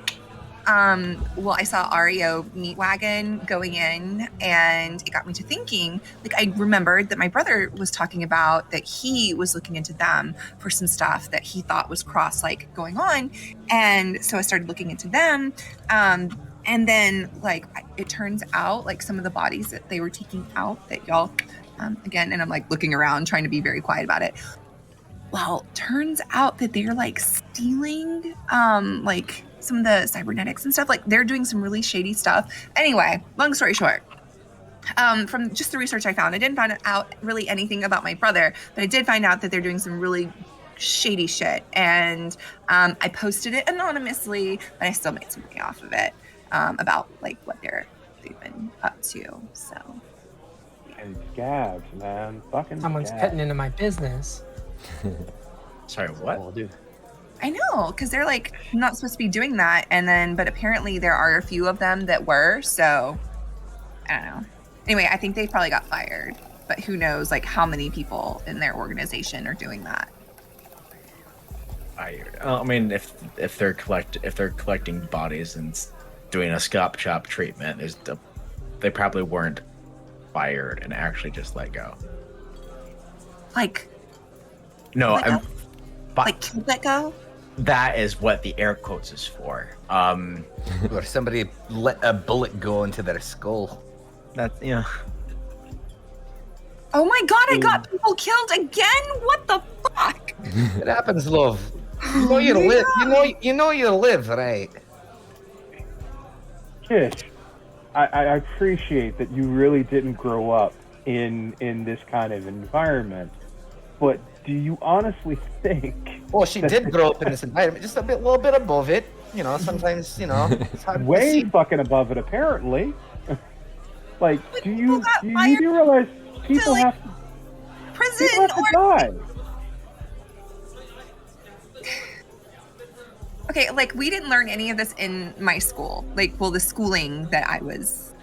I saw REO Meat Wagon going in, and it got me to thinking, like, I remembered that my brother was talking about that he was looking into them for some stuff that he thought was cross, like, going on. And so I started looking into them. And then, like, it turns out, like, some of the bodies that they were taking out that y'all, again, and I'm, like, looking around, trying to be very quiet about it. Well, turns out that they're like stealing like some of the cybernetics and stuff. Like they're doing some really shady stuff. Anyway, long story short, from just the research I found, I didn't find out really anything about my brother, but I did find out that they're doing some really shady shit. And I posted it anonymously, but I still made some money off of it about like what they've been up to. So And scabs, man. Fucking Someone's scabs. cutting into my business. Sorry, what? Oh, dude. I know, because they're like not supposed to be doing that, and then but apparently there are a few of them that were. So I don't know. Anyway, I think they probably got fired, but who knows like how many people in their organization are doing that. I mean, if they're collecting bodies and doing a scalp chop treatment, they probably weren't fired and actually just let go. Like No, Let I'm. go? But like let go. that is what the air quotes is for. Or somebody let a bullet go into their skull. That's yeah. Oh my god, I got people killed again. What the fuck? It happens, love. You know you live. You know you live, right? Kish, I appreciate that you really didn't grow up in this kind of environment, but do you honestly think? Well, she did grow up in this environment, just little bit above it. You know, sometimes it's hard to Way see. fucking above it, apparently. Like, But do people you got do fired you realize people like, have to Prison or die? okay, like we didn't learn any of this in my school. Like, well, the schooling that I was.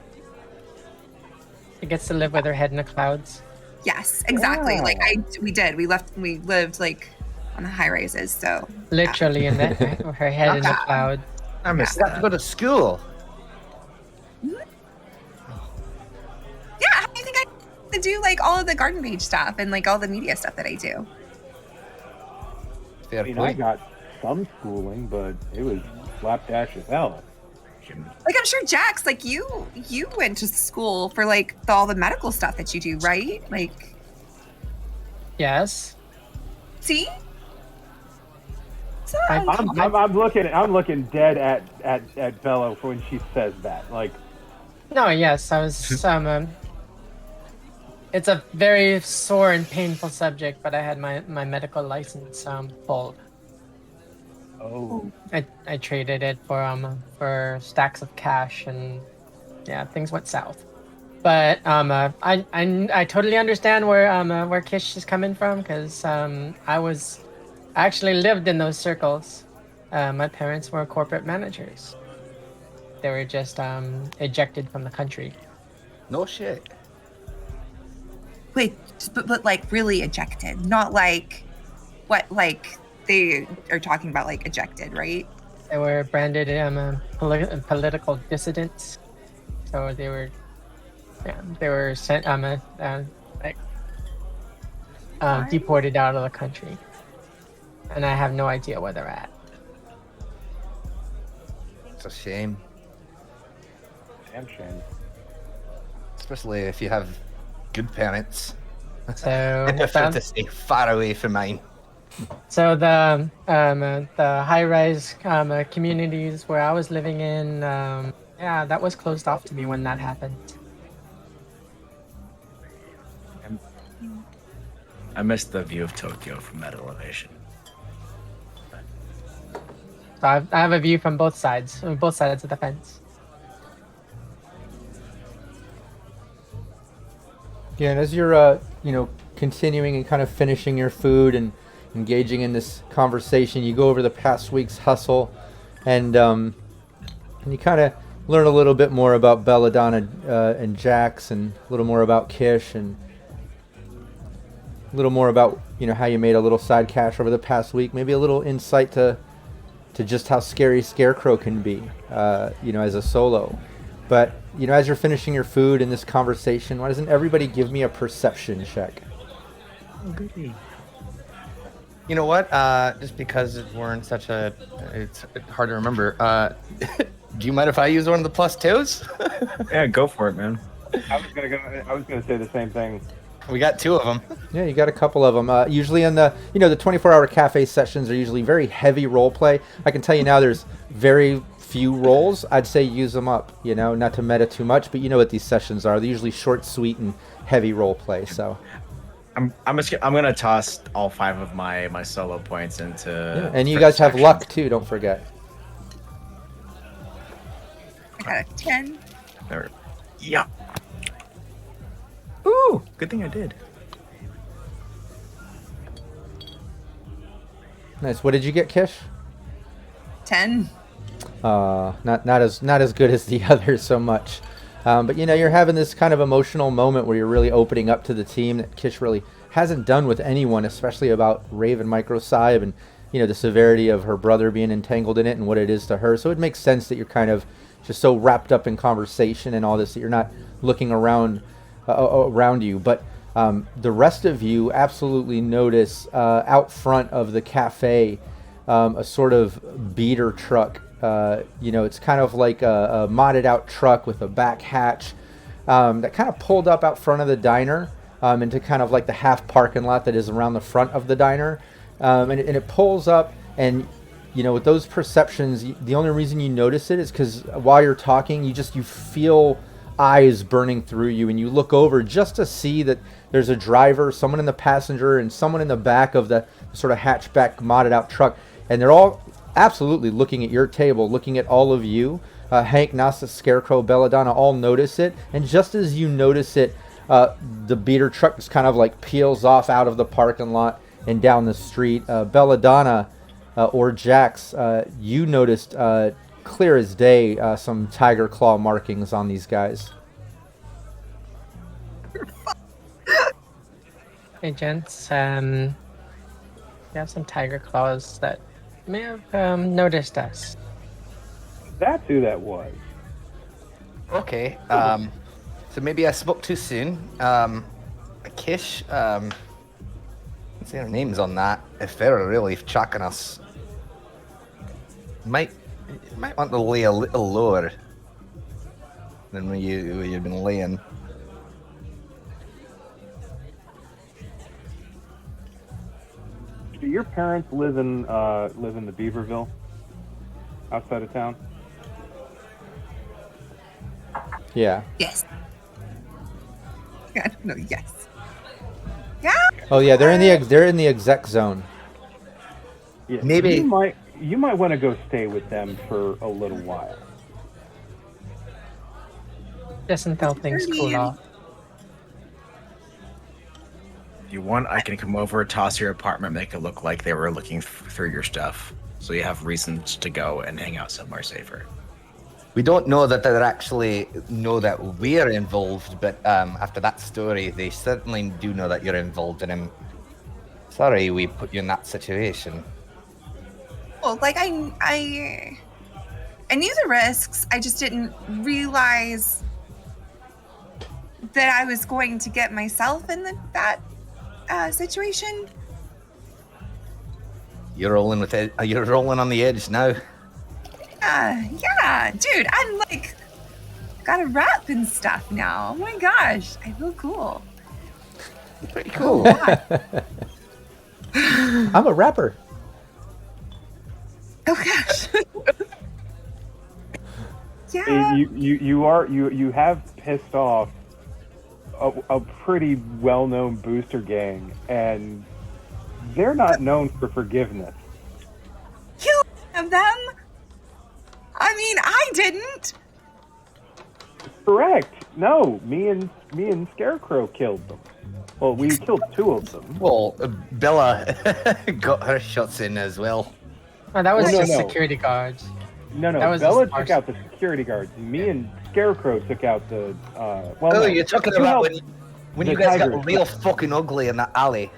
She gets to live with her head in the clouds. Yes, exactly. Wow. Like we lived like on the high rises. So Literally in the, her head in the Okay. cloud. I missed You have to go that. to school. yeah, how do you think I to do like all of the garden page stuff and like all the media stuff that I do? Fair I mean, I point. got some schooling, but it was slapdash as hell. Like I'm sure Jax, like you went to school for like all the medical stuff that you do, right? Like, Yes. see? So, I'm looking dead at Bello when she says that. Like, No, yes, I was. It's a very sore and painful subject, but I had my medical license pulled. oh, I traded it for stacks of cash, and yeah, things went south. But I totally understand where Kish is coming from, because I actually lived in those circles. My parents were corporate managers. They were just ejected from the country. No shit. wait, but like really ejected, not like what like they are talking about, like ejected, right? They were branded political dissidents, so they were sent deported out of the country, and I have no idea where they're at. It's a shame, damn shame. especially if you have good parents. So I prefer to stay far away from mine. So the high-rise communities where I was living in, yeah, that was closed off to me when that happened. I missed the view of Tokyo from that elevation. So I have a view from both sides of the fence. Yeah, and as you're, continuing and kind of finishing your food and engaging in this conversation, you go over the past week's hustle, and you kind of learn a little bit more about Belladonna and Jax, and a little more about Kish, and a little more about how you made a little side cash over the past week. Maybe a little insight to just how scary Scarecrow can be, as a solo. But as you're finishing your food in this conversation, why doesn't everybody give me a perception check? You know what? Just because we're in it's hard to remember. Do you mind if I use one of the plus twos? Yeah, go for it, man. I was gonna say the same thing. We got 2 of them. Yeah, you got a couple of them. Usually in the, the 24-hour cafe sessions are usually very heavy role play. I can tell you now there's very few roles. I'd say use them up, not to meta too much, but you know what these sessions are. They're usually short, sweet, and heavy role play, so. I'm gonna toss all 5 of my solo points into. Yeah. And you guys have luck too. Don't forget. I got a 10. There. Yeah. Ooh, good thing I did. Nice. What did you get, Kish? 10. Not as good as the others so much. But you're having this kind of emotional moment where you're really opening up to the team that Kish really hasn't done with anyone, especially about Raven Microcybe and the severity of her brother being entangled in it and what it is to her. So it makes sense that you're kind of just so wrapped up in conversation and all this that you're not looking around you. But the rest of you absolutely notice out front of the cafe a sort of beater truck. It's kind of like a modded out truck with a back hatch that kind of pulled up out front of the diner into kind of like the half parking lot that is around the front of the diner. And it pulls up, and with those perceptions, the only reason you notice it is because while you're talking, you feel eyes burning through you, and you look over just to see that there's a driver, someone in the passenger, and someone in the back of the sort of hatchback modded out truck, and they're all absolutely looking at your table, looking at all of you. Hank, Nasta, Scarecrow, Belladonna all notice it, and just as you notice it, the beater truck just kind of like peels off out of the parking lot and down the street. Belladonna or Jax, you noticed clear as day some tiger claw markings on these guys. Hey, gents. You have some tiger claws that may have noticed us. That's who that was. Okay. So maybe I spoke too soon. Kish, let's see their names on that. If they're really tracking us, might want to lay a little lower than where you've been laying. Do your parents live in the Beaverville, outside of town? Yeah. Yes. God, no, yes. Yeah. Oh yeah, they're in the exec zone. Yeah. Maybe you might want to go stay with them for a little while. Just until things cool off. If you want, I can come over, toss your apartment, make it look like they were looking through your stuff, so you have reasons to go and hang out somewhere safer. we don't know that they actually know that we're involved, but after that story, they certainly do know that you're involved, and I'm sorry we put you in that situation. Well, like I knew the risks. I just didn't realize that I was going to get myself in that situation. You're rolling with it. You're rolling on the edge now. Yeah, dude. I'm like got a rep and stuff now. Oh my gosh, I feel cool. Pretty cool. I'm a rapper. Oh gosh. Yeah. You have pissed off a pretty well-known booster gang, and they're not known for forgiveness. You have them? I mean, I didn't. Correct. No, me and Scarecrow killed them. Well, we killed two of them. Well, Bella got her shots in as well. Oh, that was No, just no. security guards. No, That was Bella just took out the security guards. Me and Scarecrow took out the. Well, Oh, no. you're talking You about helped- when the you guys tigers. got real fucking ugly in that alley.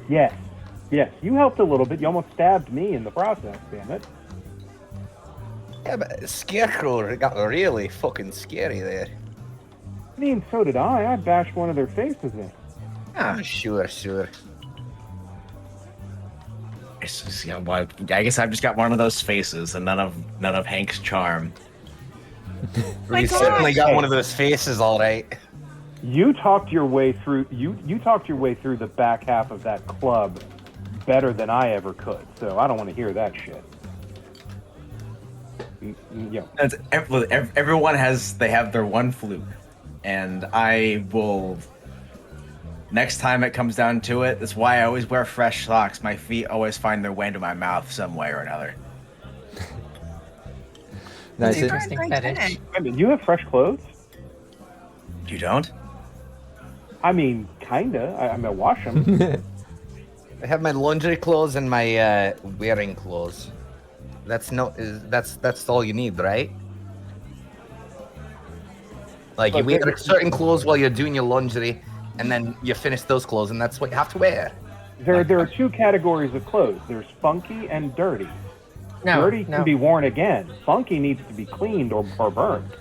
Yes. You helped a little bit. You almost stabbed me in the process. Damn it. Yeah, but Scarecrow got really fucking scary there. I mean, so did I. I bashed one of their faces in. Ah, sure. It's just, well, I guess I've just got one of those faces and none of Hank's charm. My You gosh. certainly got one of those faces, all right. You talked your way through. You talked your way through the back half of that club better than I ever could. So I don't want to hear that shit. Everyone have their one fluke, and I will. Next time it comes down to it, that's why I always wear fresh socks. My feet always find their way into my mouth some way or another. Nice. Interesting fetish. I mean, you have fresh clothes. You don't? I mean, kinda. I mean, I wash them. I have my laundry clothes and my wearing clothes. That's all you need, right? Like you wear certain clothes while you're doing your laundry, and then you finish those clothes, and that's what you have to wear. There are two categories of clothes. There's funky and dirty. Dirty can be worn again. Funky needs to be cleaned or burned.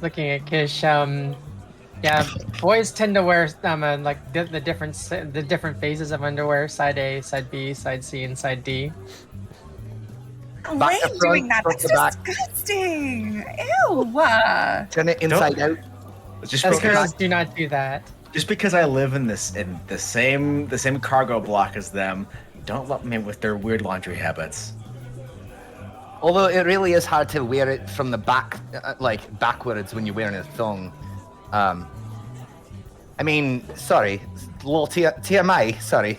Looking at Kish, yeah, boys tend to wear like the different phases of underwear: side A, side B, side C, and side D. Why are you doing that? That's disgusting. Ew. Turn it inside out. Us girls do not do that. Just because I live in the same cargo block as them, don't lump me with their weird laundry habits. Although it really is hard to wear it from the back, like backwards when you're wearing a thong. I mean, sorry, a little TMI. Sorry.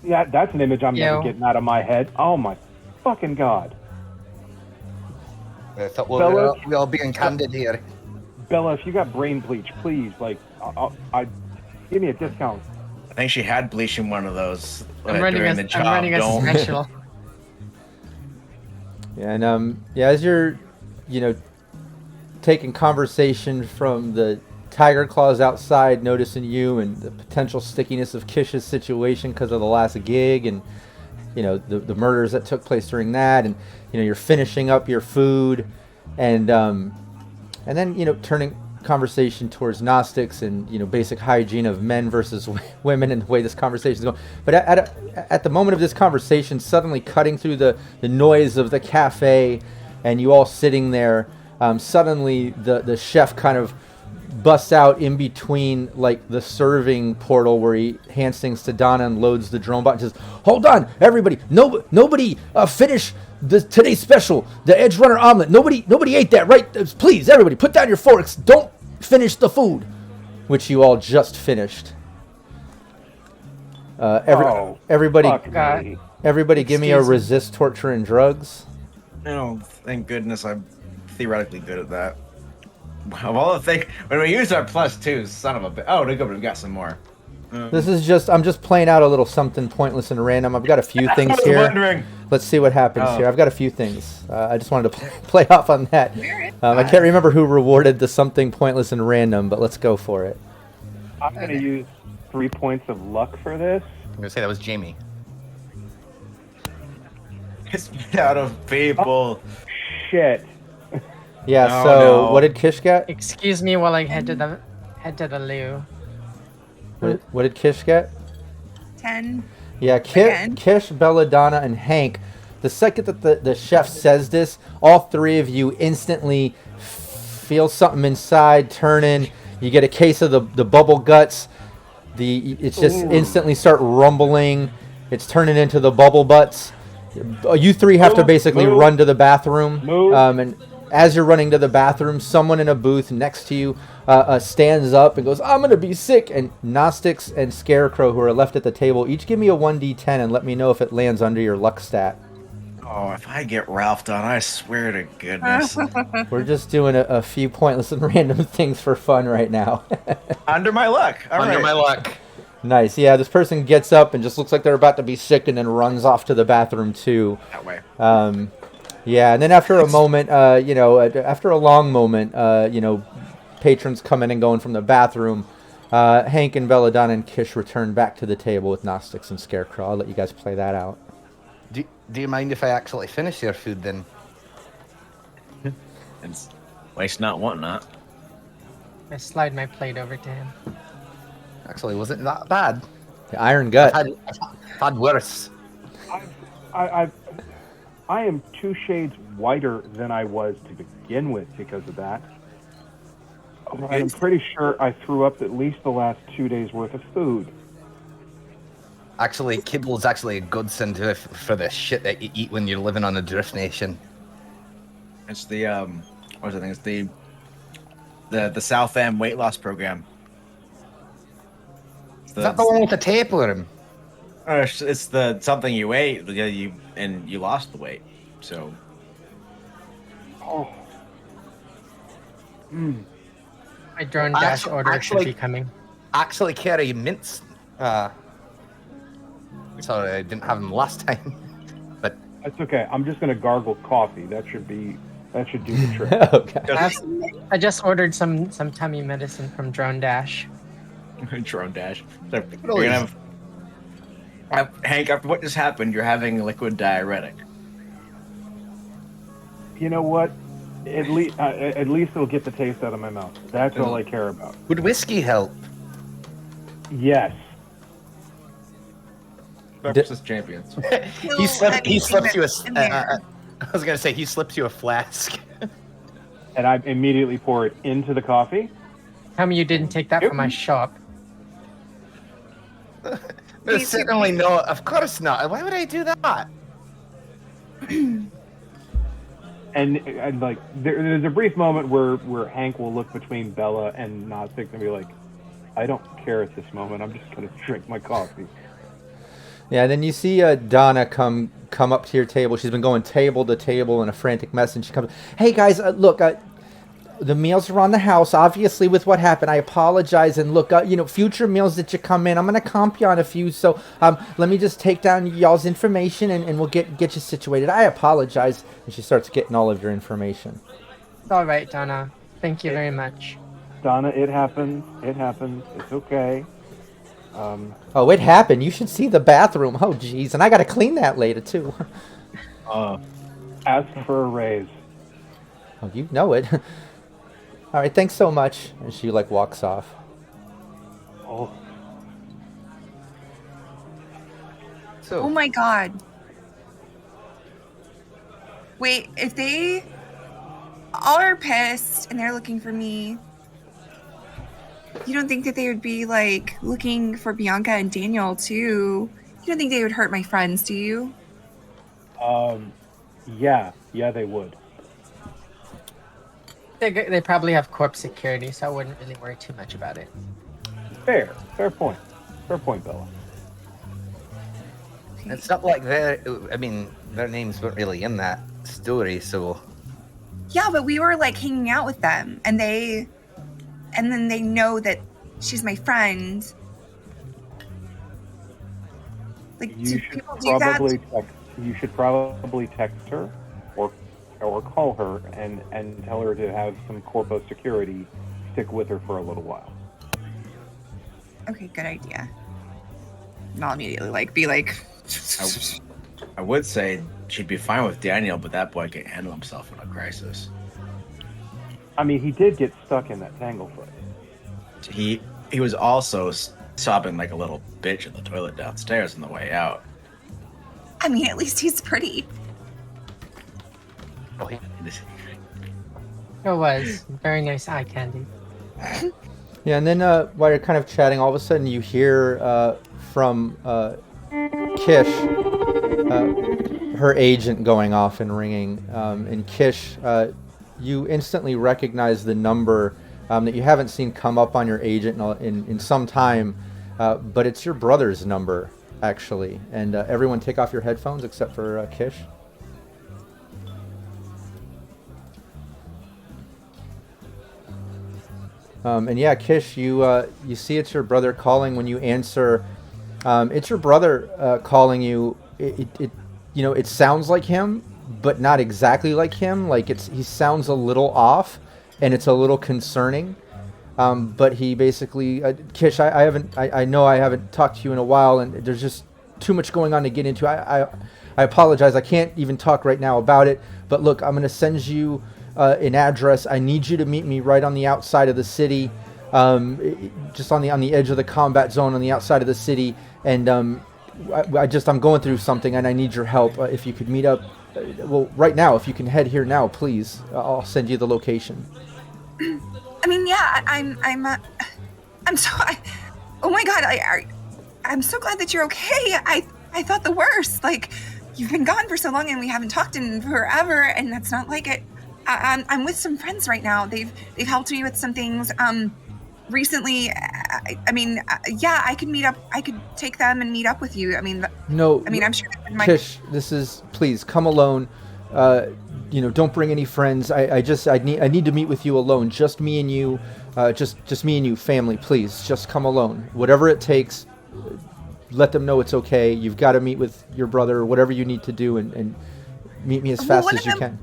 Yeah, that's an image I'm never getting out of my head. Oh my fucking god. I thought we're all being candid here. Bella, if you got brain bleach, please, like, give me a discount. I think she had bleach in one of those I'm running a special. Yeah, and as you're, taking conversation from the tiger claws outside, noticing you and the potential stickiness of Kish's situation because of the last gig, and the murders that took place during that, and you're finishing up your food, and then turning conversation towards Gnostics and basic hygiene of men versus women and the way this conversation is going. But at the moment of this conversation, suddenly cutting through the noise of the cafe and you all sitting there, suddenly the chef kind of busts out in between like the serving portal where he hands things to Donna and loads the drone bot and says, "Hold on, everybody! Nobody finish today's special, the edgerunner omelet. Nobody ate that, right? Please, everybody, put down your forks. Don't finish the food," which you all just finished. Everybody, give me a resist torture and drugs. Thank goodness I'm theoretically good at that. Of all the things, when we use our +2, son of a bitch. Oh, good, we've got some more. This is I'm just playing out a little something pointless and random. I've got a few things here. Wondering. Let's see what happens here. I've got a few things. I just wanted to play off on that. I can't remember who rewarded the something pointless and random, but let's go for it. I'm going to use 3 points of luck for this. I'm going to say that was Jamie. It's out of people. Oh, shit. Yeah, what did Kish get? Excuse me while I head to the loo. What did Kish get? 10. Yeah, Kish, Belladonna, and Hank. The second that the chef says this, all three of you instantly feel something inside turning. You get a case of the bubble guts. It's just instantly start rumbling. It's turning into the bubble butts. You three have to basically run to the bathroom. And as you're running to the bathroom, someone in a booth next to you stands up and goes, "I'm going to be sick." And Gnostics and Scarecrow, who are left at the table, each give me a 1d10 and let me know if it lands under your luck stat. Oh, if I get Ralphed on, I swear to goodness. We're just doing a few pointless and random things for fun right now. Under my luck. Under my luck. Nice. Yeah, this person gets up and just looks like they're about to be sick and then runs off to the bathroom too. That way. Yeah, and then after a moment, after a long moment, patrons coming and going from the bathroom, Hank and Belladonna and Kish return back to the table with Gnostics and Scarecrow. I'll let you guys play that out. Do you mind if I actually finish your food then? It's waste not, want not. I slide my plate over to him. Actually, wasn't that bad. The Iron Gut. I've had worse. I am 2 shades whiter than I was to begin with because of that. And I'm pretty sure I threw up at least the last 2 days worth of food. Actually, kibble's actually a godsend for the shit that you eat when you're living on a drift nation. It's the what's the thing? It's the South End weight loss program. Is that the one with the tapeworm? It's the something you ate, you lost the weight. So. Oh. My drone dash order should be coming. Actually, carry mints. Sorry, I didn't have them last time. But That's okay. I'm just gonna gargle coffee. That should do the trick. Okay. I just ordered some tummy medicine from Drone Dash. Drone Dash. So you're gonna have Hank, after what just happened, you're having a liquid diuretic. You know what? At least it'll get the taste out of my mouth. That's all I care about. would whiskey help? Yes. Breakfast champions. He slipped you there. I was gonna say he slipped you a flask. And I immediately pour it into the coffee. Tell me you didn't take that from my shop. There's certainly no. Of course not. Why would I do that? And like there's a brief moment where Hank will look between Bella and Gnostic and be like, I don't care at this moment. I'm just gonna drink my coffee. Yeah, and then you see Donna come up to your table. She's been going table to table in a frantic mess, and she comes, hey guys, look, the meals are on the house, obviously, with what happened. I apologize, and look, future meals that you come in, I'm going to comp you on a few, so let me just take down y'all's information, and we'll get you situated. I apologize. And she starts getting all of your information. It's all right, Donna. Thank you very much. Donna, it happens. It's okay. Oh, it happened. You should see the bathroom. Oh, jeez. And I got to clean that later, too. Ask for a raise. Oh, you know it. All right, thanks so much. And she, walks off. Oh. So, Oh my god. Wait, if they all are pissed and they're looking for me, you don't think that they would be looking for Bianca and Daniel too? You don't think they would hurt my friends, do you? Yeah, they would. They probably have corpse security, so I wouldn't really worry too much about it. Fair point. Fair point, Bella. it's not like their names weren't really in that story, so. Yeah, but we were hanging out with them, and then they know that she's my friend. You should probably text her or call her and tell her to have some corpo security stick with her for a little while. Okay, good idea. And I'll immediately be like. I would say she'd be fine with Daniel, but that boy can't handle himself in a crisis. I mean, he did get stuck in that tanglefoot. He was also sobbing like a little bitch in the toilet downstairs on the way out. I mean, at least he's pretty. Oh, It was very nice eye candy. Yeah, and then while you're kind of chatting, all of a sudden you hear from Kish, her agent going off and ringing. And Kish, you instantly recognize the number that you haven't seen come up on your agent in some time, but it's your brother's number, actually. And everyone take off your headphones except for Kish. And yeah, Kish, you see it's your brother calling. When you answer, it's your brother calling you. It sounds like him, but not exactly like him. He sounds a little off, and it's a little concerning. But he basically, Kish, I know I haven't talked to you in a while, and there's just too much going on to get into. I apologize. I can't even talk right now about it. But look, I'm gonna send you an address. I need you to meet me right on the outside of the city, just on the edge of the combat zone on the outside of the city. And I'm going through something, and I need your help. If you could meet up, right now, if you can head here now, please. I'll send you the location. I mean, yeah, I'm so. Oh my God, I'm so glad that you're okay. I thought the worst. Like, you've been gone for so long and we haven't talked in forever, and that's not like it. I'm with some friends right now. They've helped me with some things. Recently, yeah, I could meet up. I could take them and meet up with you. I mean, No. I'm sure that my Kish, please come alone. Don't bring any friends. I need to meet with you alone. Just me and you. Just me and you, family. Please, just come alone. Whatever it takes. Let them know it's okay. You've got to meet with your brother, or whatever you need to do, and meet me as fast as you can.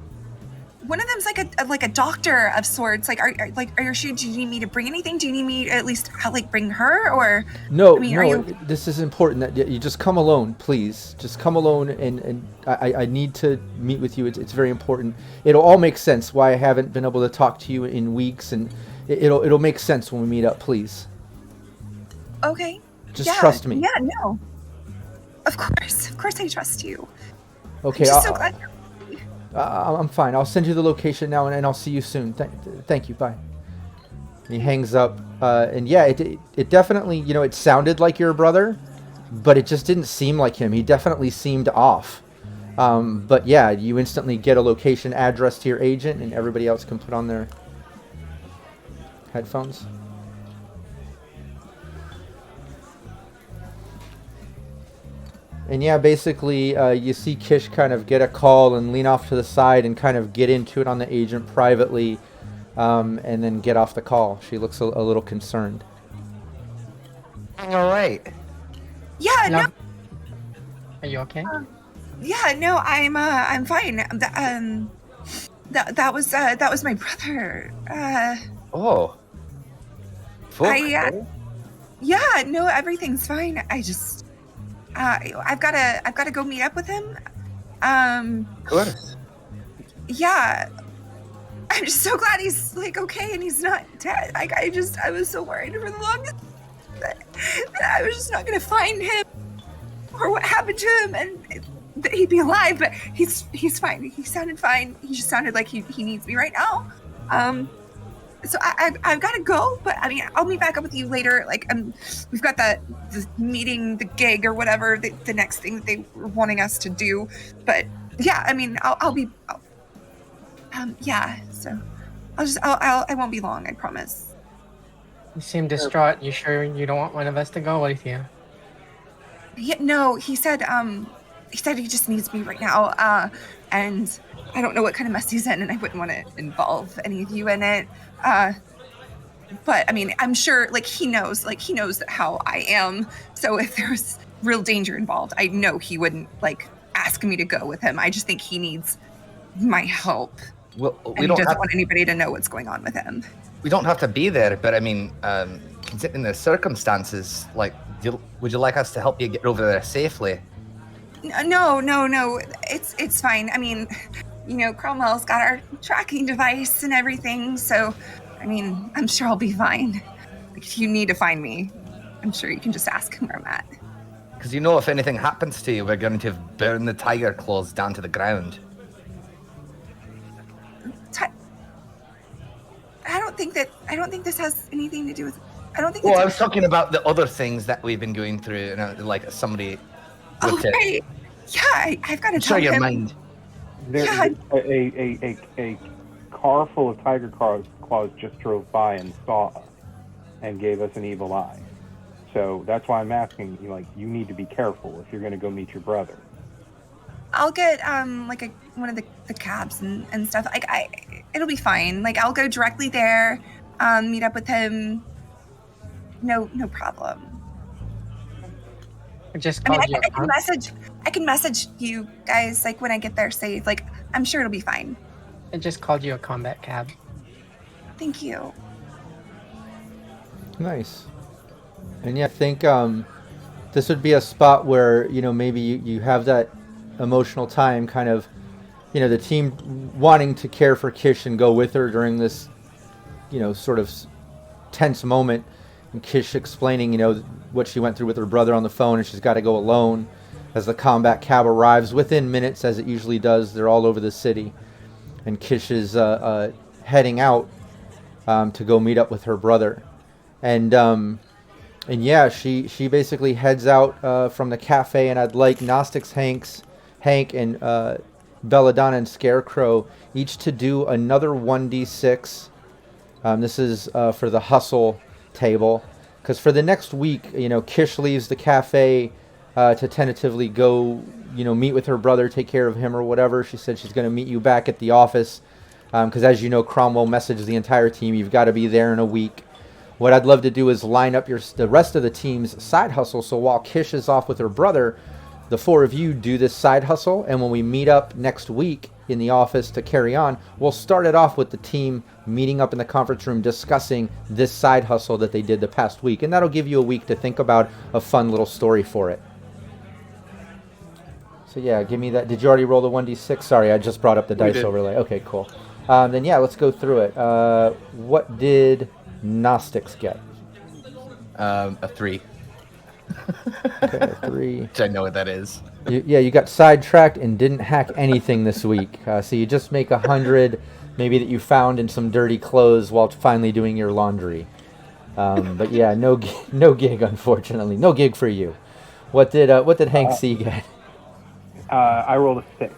One of them's like a doctor of sorts. Like, are you sure? Do you need me to bring anything? Do you need me at least bring her, or no? I mean, no. This is important that you just come alone, please. Just come alone, and I need to meet with you. It's very important. It'll all make sense why I haven't been able to talk to you in weeks, and it'll make sense when we meet up. Please. Okay. Just trust me. Yeah. No. Of course I trust you. Okay. I'm just so glad. I'm fine. I'll send you the location now, and I'll see you soon. Thank you. Bye. And he hangs up. And yeah, it definitely, it sounded like your brother, but it just didn't seem like him. He definitely seemed off. But yeah, you instantly get a location address to your agent, and everybody else can put on their headphones. And yeah, basically, you see Kish kind of get a call and lean off to the side and kind of get into it on the agent privately, and then get off the call. She looks a little concerned. All right. Yeah. No. Are you okay? Yeah. No. I'm fine. That was my brother. Oh. Yeah. No. Everything's fine. I just. I've gotta go meet up with him. Of course. Yeah. I'm just so glad he's okay and he's not dead. I was so worried for the longest that I was just not gonna find him or what happened to him and that he'd be alive. But he's fine. He sounded fine. He just sounded like he needs me right now. So I've got to go, but I mean, I'll meet back up with you later. We've got the meeting, the gig or whatever, the next thing that they were wanting us to do. But yeah, I mean, yeah. So I won't be long. I promise. You seem distraught. You sure you don't want one of us to go with you? Yeah, no, he said he just needs me right now. And I don't know what kind of mess he's in, and I wouldn't want to involve any of you in it. But I mean, I'm sure, he knows how I am. So if there was real danger involved, I know he wouldn't ask me to go with him. I just think he needs my help. Well, and he doesn't want anybody to know what's going on with him. We don't have to be there, but I mean, considering the circumstances, would you like us to help you get over there safely? No. It's fine. I mean, Cromwell's got our tracking device and everything, so, I mean, I'm sure I'll be fine. If you need to find me, I'm sure you can just ask him where I'm at. Because if anything happens to you, we're going to burn the tiger claws down to the ground. I don't think this has anything to do with... I was talking about the other things that we've been going through, somebody... Right. Yeah, I've got to tell your him. Mind. There's a car full of tiger claws just drove by and saw us and gave us an evil eye. So that's why I'm asking you, you need to be careful if you're going to go meet your brother. I'll get one of the cabs and stuff. It'll be fine. I'll go directly there, meet up with him. No problem. I can message you guys when I get there safe. I'm sure it'll be fine. I just called you a combat cab. Thank you. Nice. And yeah, I think this would be a spot where maybe you have that emotional time, kind of, the team wanting to care for Kish and go with her during this, sort of tense moment. And Kish explaining, what she went through with her brother on the phone, and she's got to go alone. As the combat cab arrives, within minutes, as it usually does, they're all over the city. And Kish is heading out, to go meet up with her brother. And yeah, she basically heads out from the cafe, and I'd like Gnostics Hank and Belladonna and Scarecrow each to do another 1d6. This is for the hustle table, because for the next week, Kish leaves the cafe to tentatively go, meet with her brother, take care of him or whatever. She said she's going to meet you back at the office, because as you know, Cromwell messaged the entire team, you've got to be there in a week. What I'd love to do is line up the rest of the team's side hustle, so while Kish is off with her brother, the four of you do this side hustle, and when we meet up next week in the office to carry on, we'll start it off with the team meeting up in the conference room discussing this side hustle that they did the past week, and that'll give you a week to think about a fun little story for it. So yeah, give me that. Did you already roll the 1d6? Sorry, I just brought up the dice overlay. Okay, cool. Then yeah, let's go through it. What did Gnostics get? A 3. Okay, a 3. Which I know what that is. You got sidetracked and didn't hack anything this week. So you just make 100, maybe that you found in some dirty clothes while finally doing your laundry. But yeah, no gig, unfortunately. No gig for you. What did Hank C get? I rolled a 6.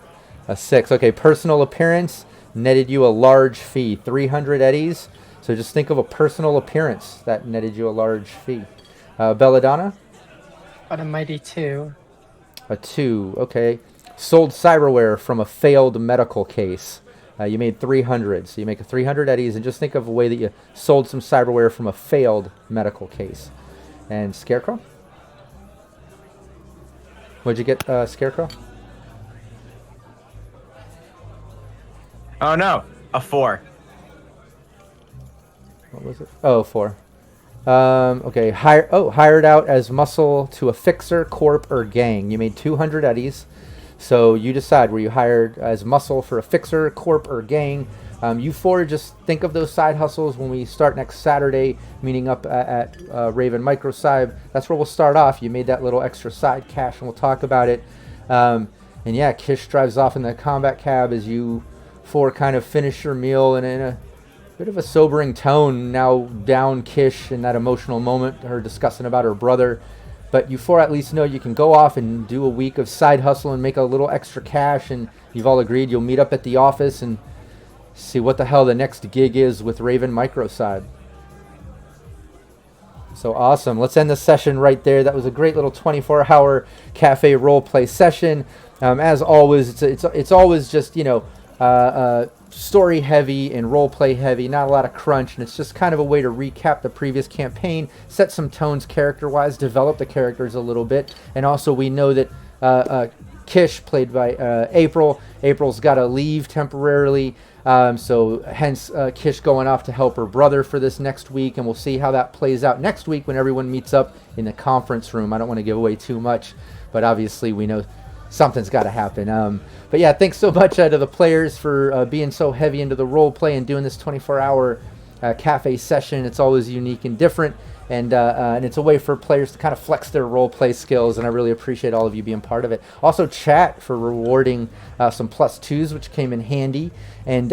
A 6. Okay, personal appearance netted you a large fee, 300 eddies. So just think of a personal appearance that netted you a large fee. Belladonna? What a mighty 2. A 2, okay. Sold cyberware from a failed medical case. You made 300, so you make a 300 eddies, and just think of a way that you sold some cyberware from a failed medical case. And Scarecrow? What'd you get, Scarecrow? Oh no, a 4. What was it? Oh, 4. Okay, hired out as muscle to a fixer, corp, or gang. You made 200 eddies. So you decide, were you hired as muscle for a fixer, corp, or gang? You four just think of those side hustles when we start next Saturday, meeting up at Raven Microcybe. That's where we'll start off. You made that little extra side cash, and we'll talk about it. And yeah, Kish drives off in the combat cab as you four kind of finish your meal, and in a bit of a sobering tone, now down Kish in that emotional moment, her discussing about her brother. But you four at least know you can go off and do a week of side hustle and make a little extra cash, and you've all agreed you'll meet up at the office and see what the hell the next gig is with Raven Microcybe. So awesome. Let's end the session right there. That was a great little 24-hour cafe roleplay session. As always, it's always just, story heavy and role play heavy, not a lot of crunch, and it's just kind of a way to recap the previous campaign, set some tones character wise, develop the characters a little bit. And also we know that Kish, played by April's got to leave temporarily, so hence Kish going off to help her brother for this next week, and we'll see how that plays out next week when everyone meets up in the conference room. I don't want to give away too much, but obviously we know something's got to happen. But yeah, thanks so much to the players for being so heavy into the role play and doing this 24-hour cafe session. It's always unique and different, and it's a way for players to kind of flex their role play skills, and I really appreciate all of you being part of it. Also, chat for rewarding some +2s, which came in handy, and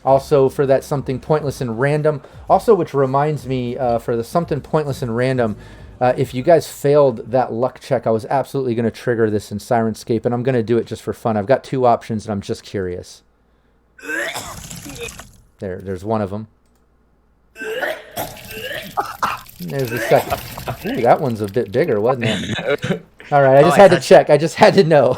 also for that something pointless and random. Also, which reminds me, for the something pointless and random, if you guys failed that luck check, I was absolutely going to trigger this in Sirenscape, and I'm going to do it just for fun. I've got 2 options, and I'm just curious. There's one of them. There's the second. Ooh, that one's a bit bigger, wasn't it? All right, I just had to check. I just had to know.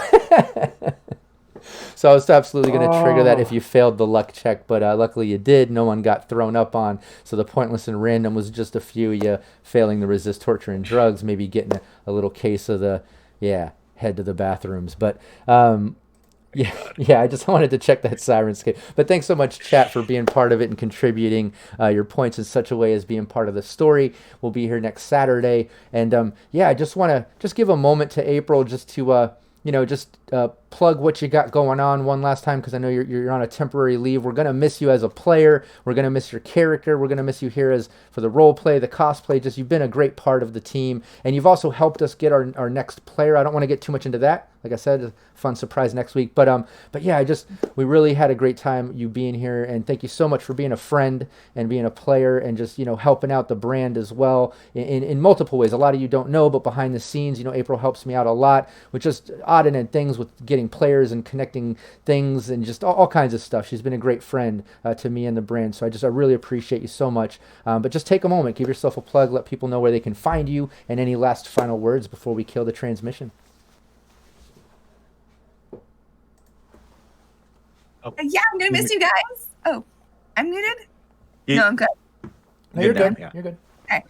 So I was absolutely going to trigger that if you failed the luck check, but luckily you did. No one got thrown up on. So the pointless and random was just a few of you failing to resist torture and drugs, maybe getting a little case of the, head to the bathrooms. But yeah, I just wanted to check that Sirenscape. But thanks so much, chat, for being part of it and contributing your points in such a way as being part of the story. We'll be here next Saturday. And I just want to give a moment to April just to, just plug what you got going on one last time, because I know you're on a temporary leave. We're gonna miss you as a player. We're gonna miss your character. We're gonna miss you here as for the role play, the cosplay. Just you've been a great part of the team, and you've also helped us get our next player. I don't want to get too much into that. Like I said, a fun surprise next week. But yeah, we really had a great time you being here, and thank you so much for being a friend and being a player, and just helping out the brand as well in multiple ways. A lot of you don't know, but behind the scenes, April helps me out a lot with just odd and end things with getting players and connecting things and just all kinds of stuff. She's been a great friend to me and the brand, so I really appreciate you so much. But just take a moment, give yourself a plug, let people know where they can find you, and any last final words before we kill the transmission. Yeah, I'm gonna miss you guys. Oh, I'm muted. No, I'm good. No, you're good. Yeah. You're good. Okay.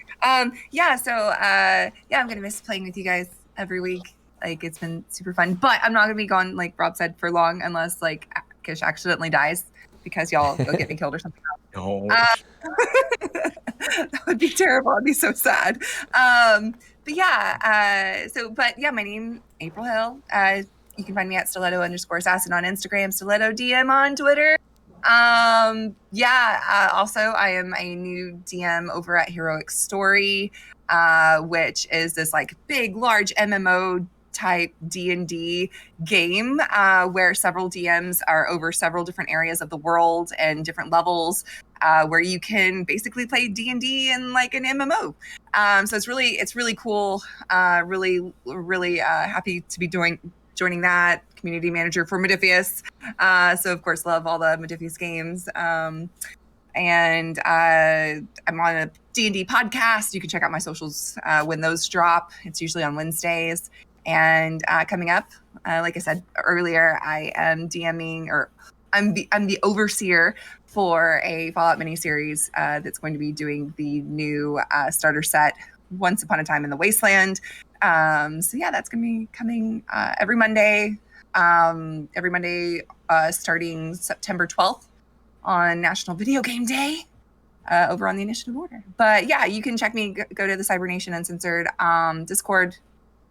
Yeah. So I'm gonna miss playing with you guys every week. Like, it's been super fun. But I'm not gonna be gone, like Rob said, for long, unless like Kish accidentally dies because y'all go get me killed or something. No. That would be terrible. I'd be so sad. But yeah. My name April Hill. You can find me at stiletto_assassin on Instagram, stiletto DM on Twitter. Also, I am a new DM over at Heroic Story, which is this like big, large MMO type D&D game where several DMs are over several different areas of the world and different levels, where you can basically play D&D in like an MMO. So it's really cool. Really happy to be joining that. Community manager for Modiphius. So of course love all the Modiphius games. And I'm on a D&D podcast. You can check out my socials when those drop. It's usually on Wednesdays. And coming up, like I said earlier, I am DMing, or I'm the overseer for a Fallout miniseries that's going to be doing the new starter set, Once Upon a Time in the Wasteland. So yeah, that's gonna be coming every Monday. Starting September 12th on National Video Game Day over on the Initiative Order. But yeah, you can check me, go to the Cyber Nation Uncensored Discord.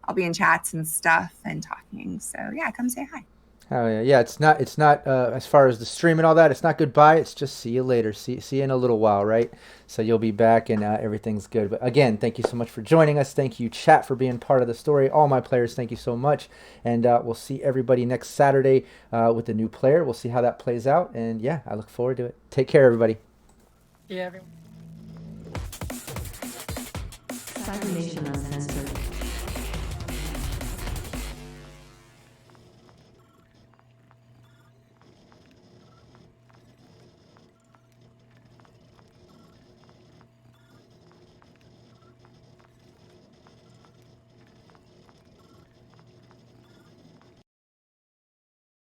I'll be in chats and stuff and talking. So yeah, come say hi. Oh yeah, yeah. It's not as far as the stream and all that. It's not goodbye. It's just see you later. See you in a little while, right? So you'll be back and everything's good. But again, thank you so much for joining us. Thank you, chat, for being part of the story. All my players, thank you so much. And we'll see everybody next Saturday with the new player. We'll see how that plays out. And yeah, I look forward to it. Take care, everybody. Yeah, everyone. Cyber Nation Uncensored.